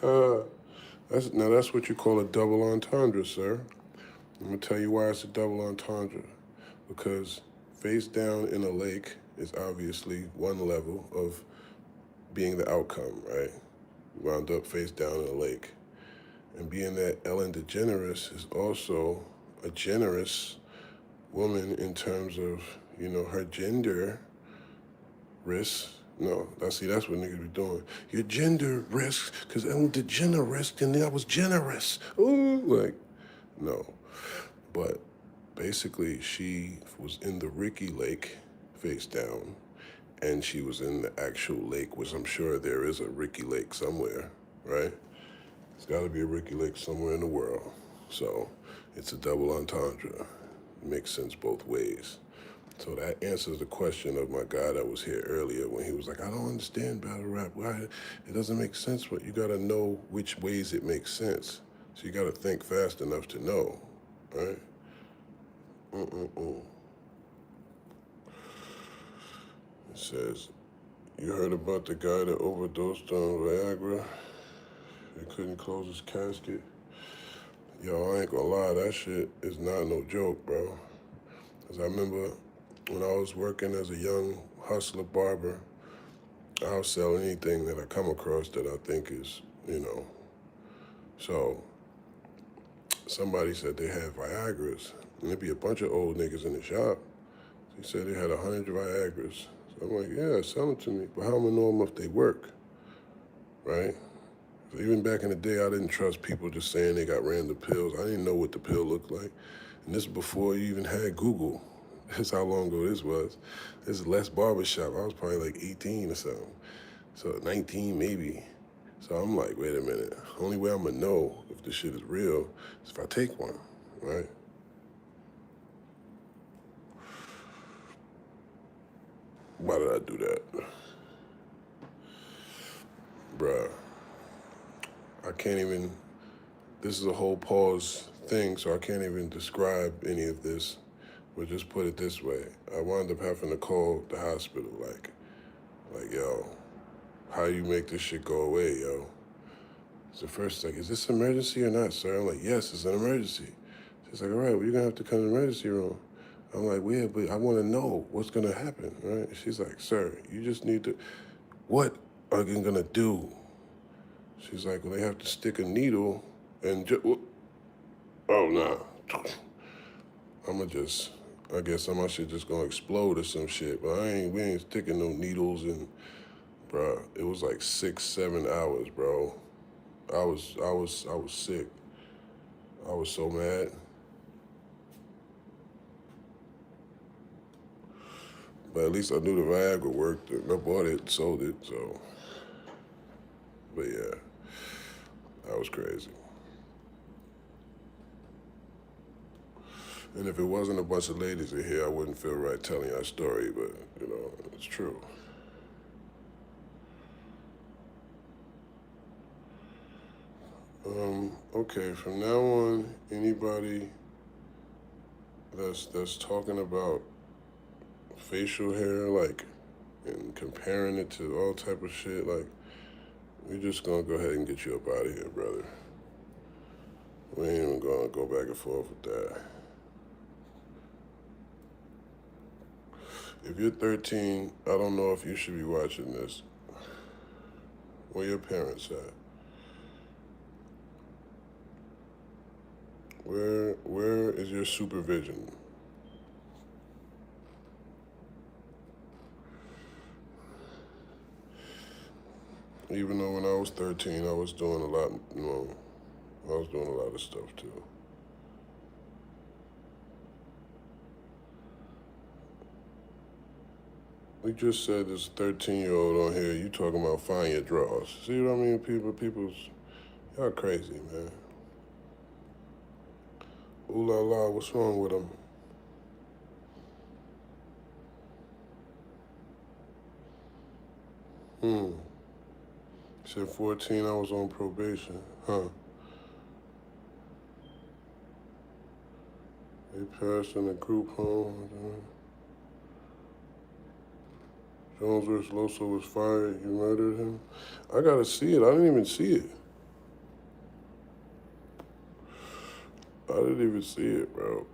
That's what you call a double entendre, sir. I'm gonna tell you why it's a double entendre. Because face down in a lake is obviously one level of being the outcome, right? Wound up face down in a lake. And being that Ellen DeGeneres is also a generous woman in terms of, her gender risks, No, that's what niggas be doing. Your gender risks, because I went to gender risk and then I was generous. Ooh, like, no. But basically, she was in the Ricky Lake, face down, and she was in the actual lake, which I'm sure there is a Ricky Lake somewhere, right? There's got to be a Ricky Lake somewhere in the world. So it's a double entendre. It makes sense both ways. So that answers the question of my guy that was here earlier when he was like, I don't understand battle rap. Why? It doesn't make sense, but you got to know which ways it makes sense. So you got to think fast enough to know, right? It says, you heard about the guy that overdosed on Viagra? He couldn't close his casket. Yo, I ain't gonna lie, that shit is not no joke, bro. Cause I remember when I was working as a young hustler barber, I'll sell anything that I come across that I think is, So somebody said they had Viagra's, and there'd be a bunch of old niggas in the shop. He said they had 100 Viagra's. So I'm like, yeah, sell them to me, but how am I know if they work, right? So even back in the day, I didn't trust people just saying they got random pills. I didn't know what the pill looked like. And this is before you even had Google. That's how long ago this was. This is less barbershop. I was probably like 18 or something. So 19 maybe. So I'm like, wait a minute. Only way I'm gonna know if this shit is real is if I take one, right? Why did I do that? Bruh, I can't even, this is a whole pause thing, so I can't even describe any of this. But just put it this way. I wound up having to call the hospital, like, yo, how you make this shit go away, yo? So first, like, is this an emergency or not, sir? I'm like, yes, it's an emergency. She's like, all right, well, you're gonna have to come to the emergency room. I'm like, well, yeah, but I wanna know what's gonna happen, right? She's like, sir, you just need to, what are you gonna do? She's like, well, they have to stick a needle and oh, nah. I guess my shit just gonna explode or some shit, but we ain't sticking no needles and, bruh, it was like 6, 7 hours, bro. I was sick. I was so mad. But at least I knew the Viagra worked. And I bought it, sold it, so. But yeah, that was crazy. And if it wasn't a bunch of ladies in here, I wouldn't feel right telling our story, but, it's true. Okay, from now on, anybody that's talking about facial hair, like, and comparing it to all type of shit, like, we just gonna go ahead and get you up out of here, brother. We ain't even gonna go back and forth with that. If you're 13, I don't know if you should be watching this. Where your parents at? Where is your supervision? Even though when I was 13, I was doing a lot, I was doing a lot of stuff too. We just said this 13-year-old on here, you talking about find your drawers. See what I mean, y'all crazy, man. Ooh la la, what's wrong with them? Said 14, I was on probation. Huh. They passed in a group home. Jones vs. Loso was fired. You murdered him. I gotta see it. I didn't even see it. I didn't even see it, bro.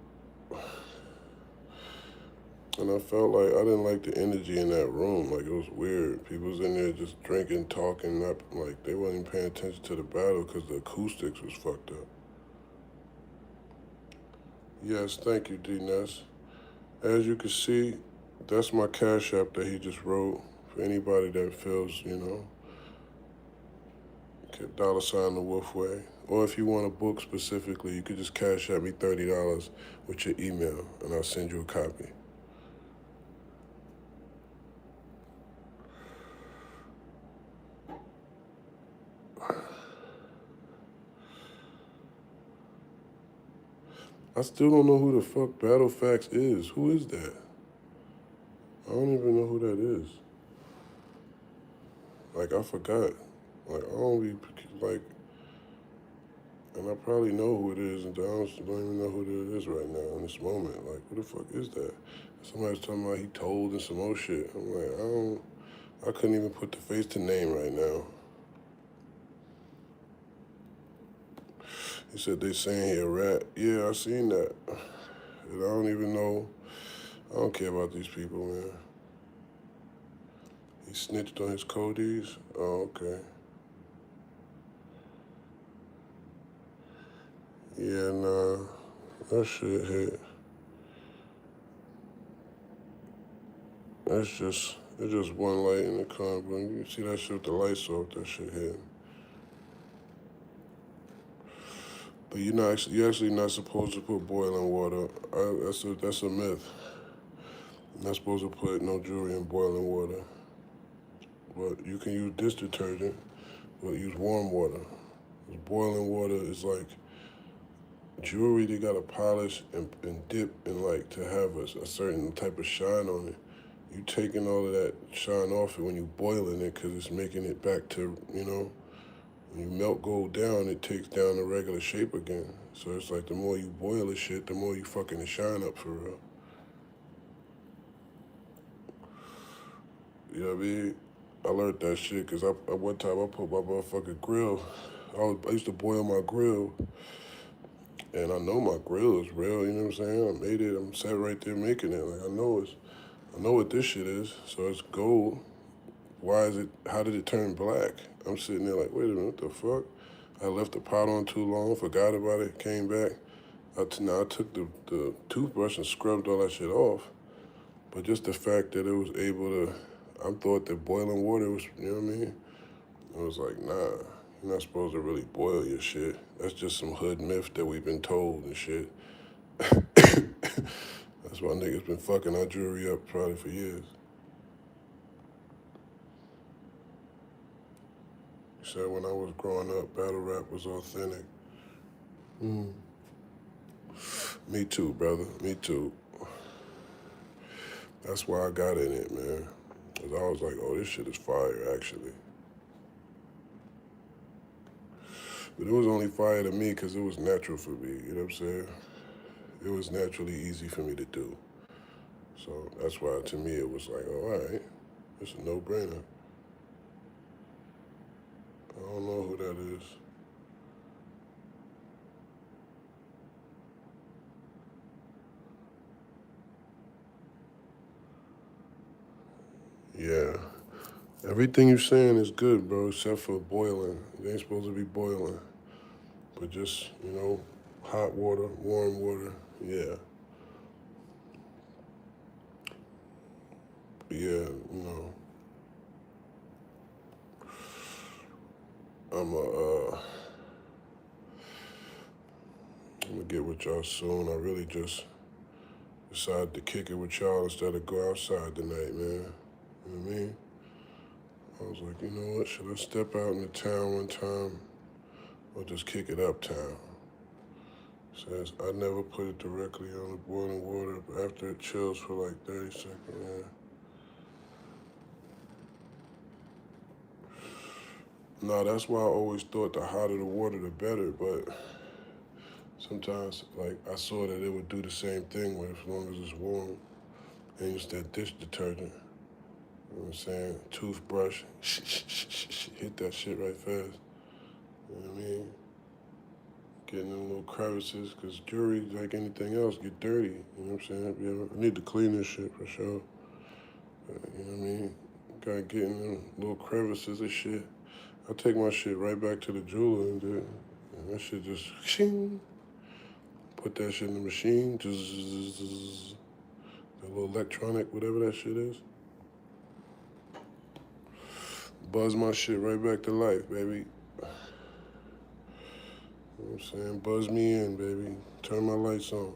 And I felt like I didn't like the energy in that room. Like, it was weird. People was in there just drinking, talking, not like they wasn't paying attention to the battle because the acoustics was fucked up. Yes, thank you, D-Ness. As you can see, that's my Cash App that he just wrote for For anybody that feels, $sign the Wolf Way. Or if you want a book specifically, you could just cash at me $30 with your email, and I'll send you a copy. I still don't know who the fuck Battle Facts is. Who is that? I don't even know who that is. Like, I forgot. Like, I don't be, like, and I probably know who it is, and I don't even know who it is right now in this moment. Like, who the fuck is that? Somebody's talking about he told and some old shit. I'm like, I couldn't even put the face to name right now. He said they saying he a rat. Yeah, I seen that. And I don't even know. I don't care about these people, man. He snitched on his Codys. Oh, okay. Yeah, nah. That shit hit. It's just one light in the car, but you see that shit with the lights off, that shit hit. But you're actually not supposed to put boiling water. That's a myth. You're not supposed to put no jewelry in boiling water. But you can use dish detergent, but use warm water. Boiling water is like jewelry they gotta polish and dip and like to have a certain type of shine on it. You taking all of that shine off it when you boiling it because it's making it back to, when you melt gold down, it takes down the regular shape again. So it's like the more you boil the shit, the more you fucking the shine up for real. You know what I mean? I learned that shit because one time I put my motherfucking grill. I used to boil my grill, and I know my grill is real. You know what I'm saying? I made it. I'm sat right there making it. Like I know what this shit is. So it's gold. Why is it? How did it turn black? I'm sitting there like, wait a minute, what the fuck? I left the pot on too long, forgot about it, came back. I took the toothbrush and scrubbed all that shit off. But just the fact that it was able to, I thought that boiling water was, you know what I mean? I was like, nah, you're not supposed to really boil your shit. That's just some hood myth that we've been told and shit. That's why niggas been fucking our jewelry up probably for years. You said when I was growing up, battle rap was authentic. Me too, brother. Me too. That's why I got in it, man. Cause I was like, oh, this shit is fire, actually. But it was only fire to me because it was natural for me. You know what I'm saying? It was naturally easy for me to do. So that's why, to me, it was like, oh, all right, it's a no-brainer. I don't know who that is. Yeah. Everything you're saying is good, bro, except for boiling. It ain't supposed to be boiling. But just, hot water, warm water, yeah. But yeah, I'm a, I'm gonna get with y'all soon. I really just decided to kick it with y'all instead of go outside tonight, man. You know what I mean? I was like, you know what, should I step out in the town one time or just kick it uptown? Says, I never put it directly on the boiling water, but after it chills for like 30 seconds, yeah. No, that's why I always thought the hotter the water, the better, but sometimes, like, I saw that it would do the same thing with as long as it's warm. And use that dish detergent. You know what I'm saying? Toothbrush, hit that shit right fast. You know what I mean? Getting them little crevices, because jewelry, like anything else, get dirty. You know what I'm saying? I need to clean this shit for sure. You know what I mean? Gotta get in them little crevices and shit. I take my shit right back to the jeweler and that shit just shing. Put that shit in the machine, just the little electronic, whatever that shit is. Buzz my shit right back to life, baby. You know what I'm saying? Buzz me in, baby. Turn my lights on.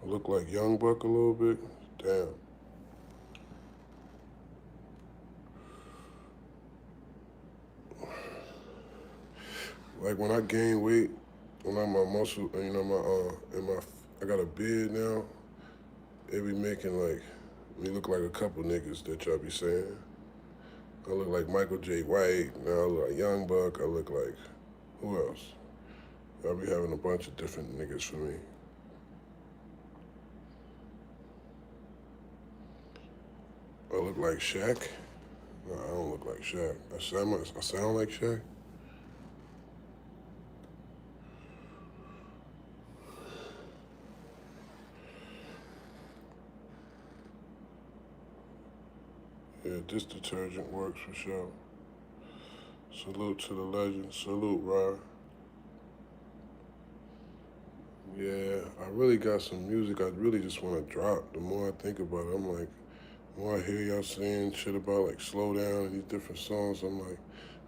I look like Young Buck a little bit. Damn. Like when I gain weight, when I'm my muscle, you know, I got a beard now. It be making like me look like a couple niggas that y'all be saying. I look like Michael J. White. Now I look like Young Buck. I look like who else? Y'all be having a bunch of different niggas for me. I look like Shaq. No, I don't look like Shaq. I sound like Shaq. Yeah, this detergent works for sure. Salute to the legend. Salute, Rod. Yeah, I really got some music I really just want to drop. The more I think about it, I'm like, the more I hear y'all saying shit about like slow down and these different songs, I'm like,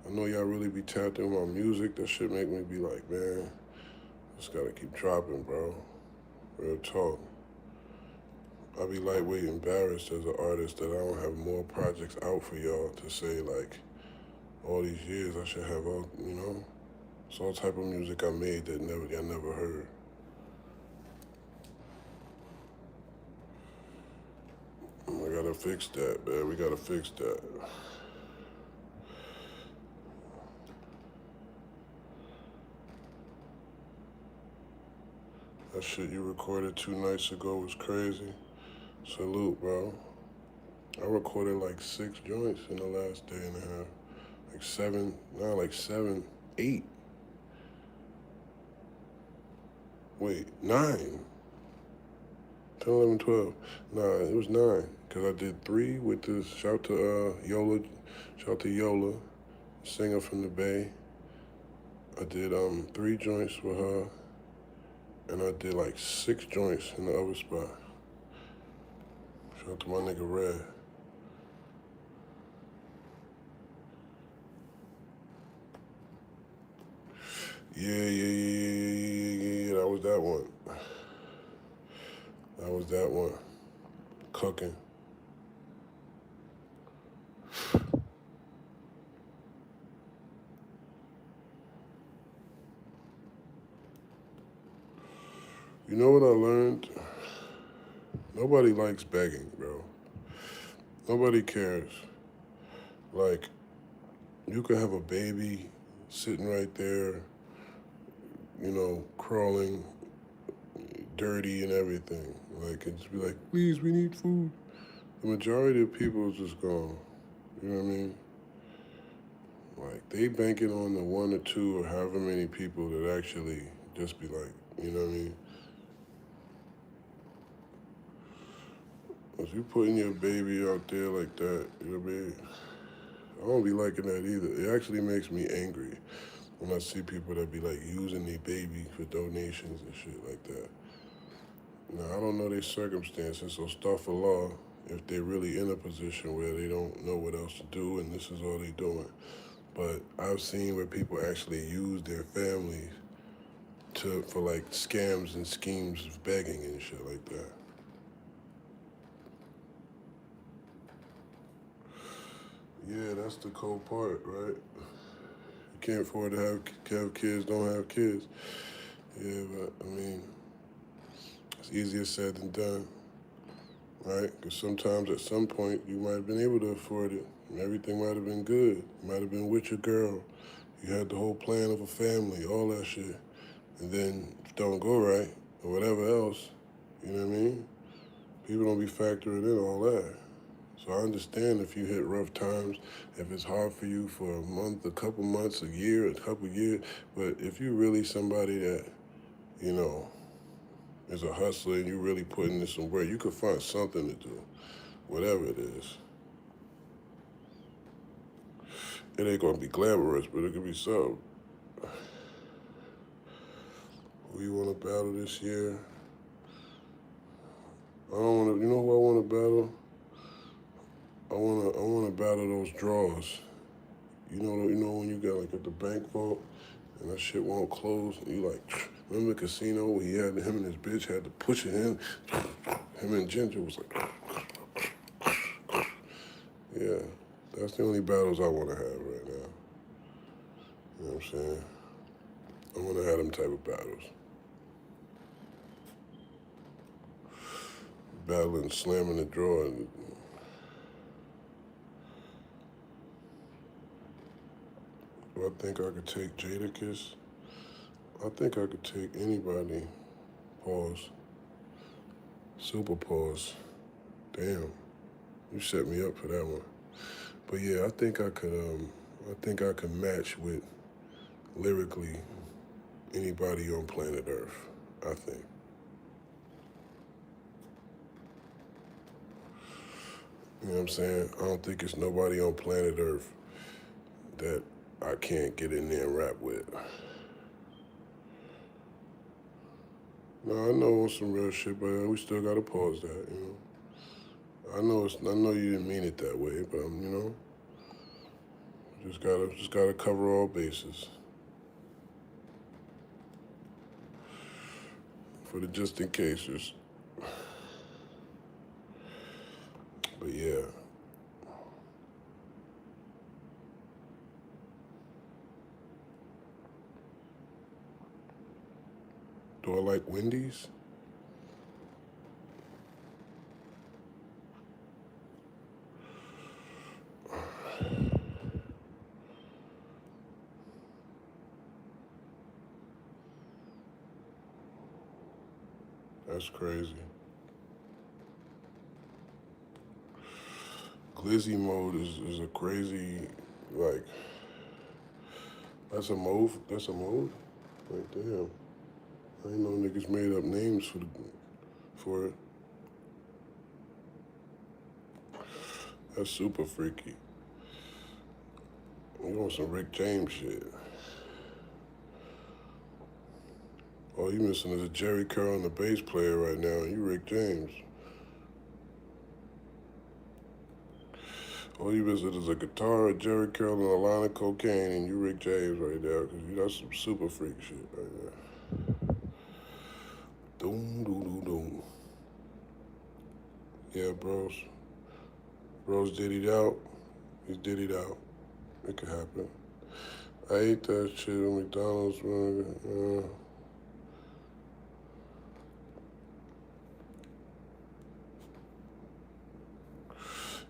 I know y'all really be tapped in my music. That shit make me be like, man, just gotta keep dropping, bro. Real talk. I be lightweight embarrassed as an artist that I don't have more projects out for y'all to say like, all these years I should have all, you know, it's all type of music I made that y'all never heard. I gotta fix that, man. We gotta fix that. That shit you recorded 2 nights ago was crazy. Salute, bro. I recorded like 6 joints in the last day and a half. Like 7, nah, like 7, 8. Wait, 9. 10, 11, 12. Nah, it was 9. Because I did 3 with this. Shout to Yola. Shout to Yola, singer from the Bay. I did 3 joints with her. And I did like 6 joints in the other spot. Shout out to my nigga Red. Yeah. That was that one. That was that one. Cooking. You know what I learned? Nobody likes begging, bro. Nobody cares. Like, you could have a baby sitting right there, you know, crawling, dirty and everything. Like, and just be like, please, we need food. The majority of people is just gone. You know what I mean? Like, they banking on the 1 or 2 or however many people that actually just be like, you know what I mean? If you putting your baby out there like that, you know what I mean? I don't be liking that either. It actually makes me angry when I see people that be like using their baby for donations and shit like that. Now, I don't know their circumstances, so astaghfirullah if they're really in a position where they don't know what else to do and this is all they doing. But I've seen where people actually use their families for like scams and schemes of begging and shit like that. Yeah, that's the cold part, right? You can't afford to have kids, don't have kids. Yeah, but I mean, it's easier said than done, right? Because sometimes at some point you might have been able to afford it, and everything might have been good. You might have been with your girl. You had the whole plan of a family, all that shit, and then it don't go right or whatever else. You know what I mean? People don't be factoring in all that. So I understand if you hit rough times, if it's hard for you for a month, a couple months, a year, a couple years. But if you're really somebody that, you know, is a hustler and you really putting in some work, you could find something to do, whatever it is. It ain't gonna be glamorous, but it could be something. Who you wanna battle this year? I don't wanna, you know who I wanna battle? I wanna battle those draws. You know when you got like at the bank vault and that shit won't close. And you like, remember the casino where him and his bitch had to push it in. Him and Ginger was like, yeah. That's the only battles I want to have right now. You know what I'm saying? I want to have them type of battles. Battling, slamming the draw. And do I think I could take Jadakiss? I think I could take anybody. Pause. Super pause. Damn. You set me up for that one. But yeah, I think I could. I think I could match with lyrically anybody on planet Earth. I think. You know what I'm saying? I don't think it's nobody on planet Earth that I can't get in there and rap with. No, I know on some real shit, but we still gotta pause that. You know. I know you didn't mean it that way, but you know, just gotta cover all bases. For the just in cases. But yeah. Do I like Wendy's? That's crazy. Glizzy mode is a crazy, like, that's a mode? That's a mode? Like, damn. I ain't know niggas made up names for it. That's super freaky. You want some Rick James shit. All you missing is a Jerry Curl and the bass player right now, and you Rick James. All you missing is a guitar, a Jerry Curl, and a line of cocaine, and you Rick James right now, because you got some super freak shit right now. Doom, doom, doom, doom. Yeah, bros. Bros diddied out. He's diddied out. It could happen. I ate that shit at McDonald's, man.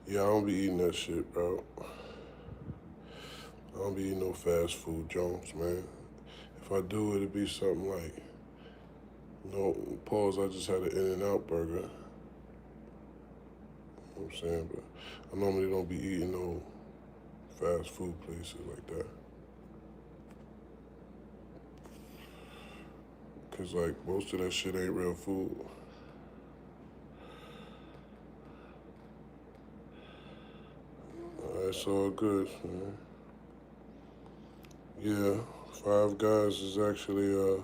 Yeah, I don't be eating that shit, bro. I don't be eating no fast food Jones, man. If I do, it'd be something like, pause, I just had an In-N-Out burger. You know what I'm saying? But I normally don't be eating no fast food places like that. Cause like most of that shit ain't real food. It's all good, man. Yeah, Five Guys is actually a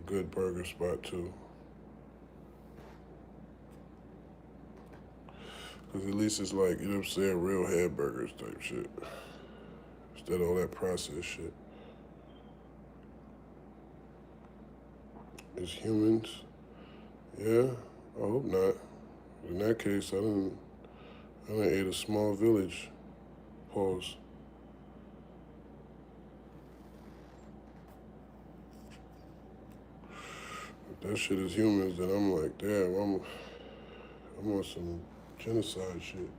good burger spot too. Cause at least it's like, you know what I'm saying, real hamburgers type shit. Instead of all that processed shit. It's humans. Yeah, I hope not. In that case, I didn't ate a small village. Pause. If that shit is humans, then I'm like, damn, I'm on some genocide shit.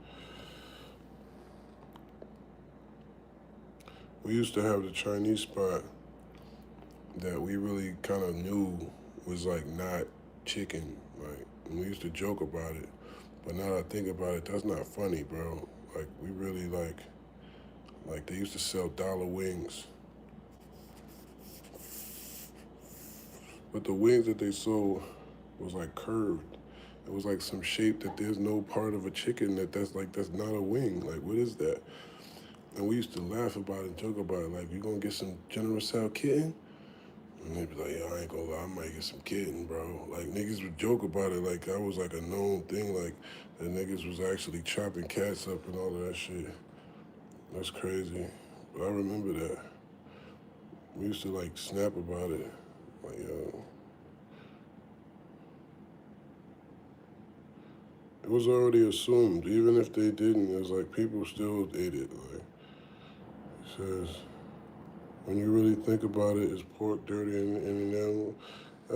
We used to have the Chinese spot that we really kind of knew was like not chicken. Like, and we used to joke about it. But now that I think about it, that's not funny, bro. Like, we really like they used to sell dollar wings. But the wings that they sold was like curved. It was like some shape that there's no part of a chicken that's not a wing. Like, what is that? And we used to laugh about it and joke about it. Like, you gonna get some General Tso kitten? And they be like, yo, I ain't gonna lie, I might get some kitten, bro. Like, niggas would joke about it like that was like a known thing, like that niggas was actually chopping cats up and all of that shit. That's crazy. But I remember that. We used to like snap about it. Like, yo. It was already assumed. Even if they didn't, it was like people still ate it. Like, it says, when you really think about it, is pork dirty in an animal?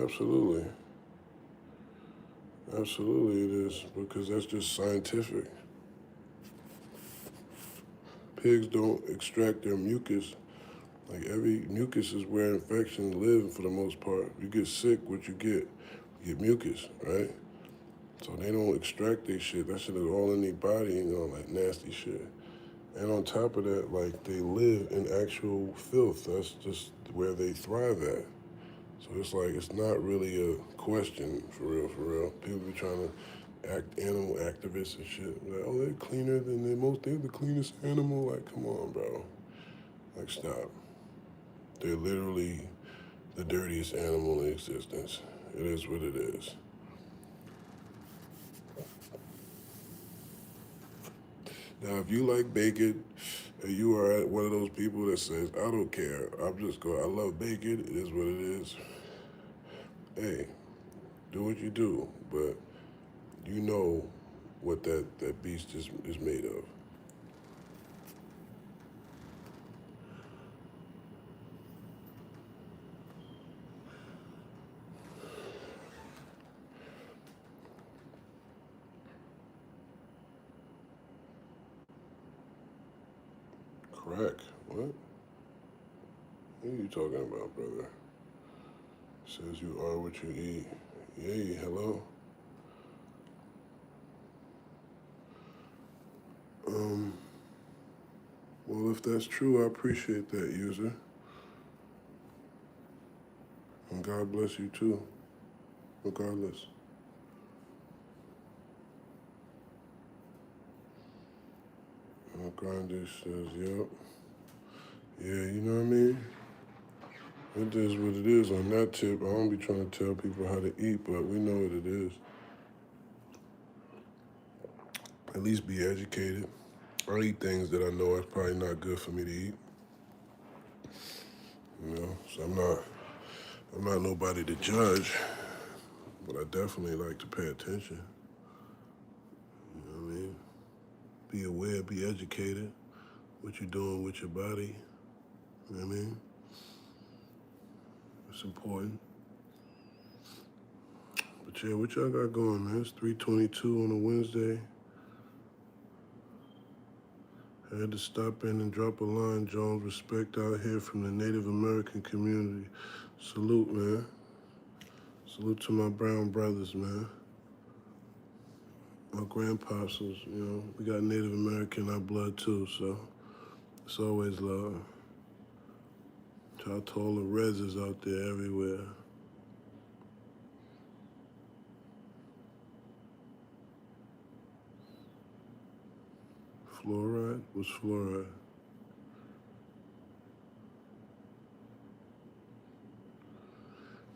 Absolutely. Absolutely it is, because that's just scientific. Pigs don't extract their mucus. Like every mucus is where infections live for the most part. You get sick, what you get? You get mucus, right? So they don't extract their shit. That shit is all in their body and all that nasty shit. And on top of that, like they live in actual filth. That's just where they thrive at. So it's like it's not really a question for real, for real. People be trying to act animal activists and shit. Like, oh, they're cleaner than they're the cleanest animal. Like, come on, bro. Like, stop. They're literally the dirtiest animal in existence. It is what it is. Now, if you like bacon, and you are one of those people that says, I don't care, I love bacon, it is what it is. Hey, do what you do, but you know what that beast is made of. Crack? What? What are you talking about, brother? Says you are what you eat. Yay, hello? Um, well, if that's true, I appreciate that, user. And God bless you too, regardless. Grinder says, yep. Yeah, you know what I mean? It is what it is on that tip. I don't be trying to tell people how to eat, but we know what it is. At least be educated. I eat things that I know are probably not good for me to eat. You know, so I'm not nobody to judge, but I definitely like to pay attention. You know what I mean? Be aware, be educated. What you're doing with your body. You know what I mean? It's important. But yeah, what y'all got going, man? It's 3:22 on a Wednesday. I had to stop in and drop a line, Jones. Respect out here from the Native American community. Salute, man. Salute to my brown brothers, man. My grandpastors, you know, we got Native American in our blood too, so it's always love. Shout out to all the reses out there everywhere. Fluoride? What's fluoride?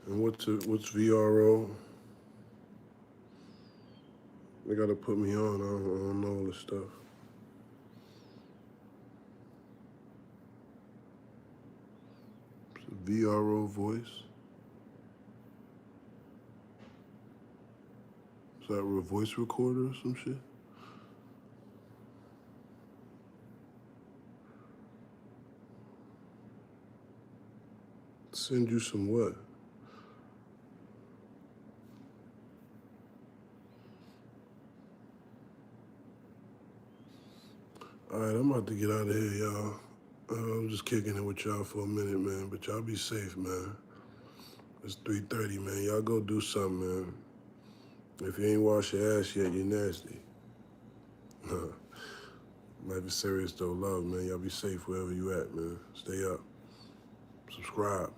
And what's VRO? They gotta put me on. I don't know all this stuff. It's a VRO voice. Is that a voice recorder or some shit? Send you some what? All right, I'm about to get out of here, y'all. I'm just kicking it with y'all for a minute, man. But y'all be safe, man. It's 3:30, man. Y'all go do something, man. If you ain't wash your ass yet, you're nasty. Life is serious though, love, man. Y'all be safe wherever you at, man. Stay up. Subscribe.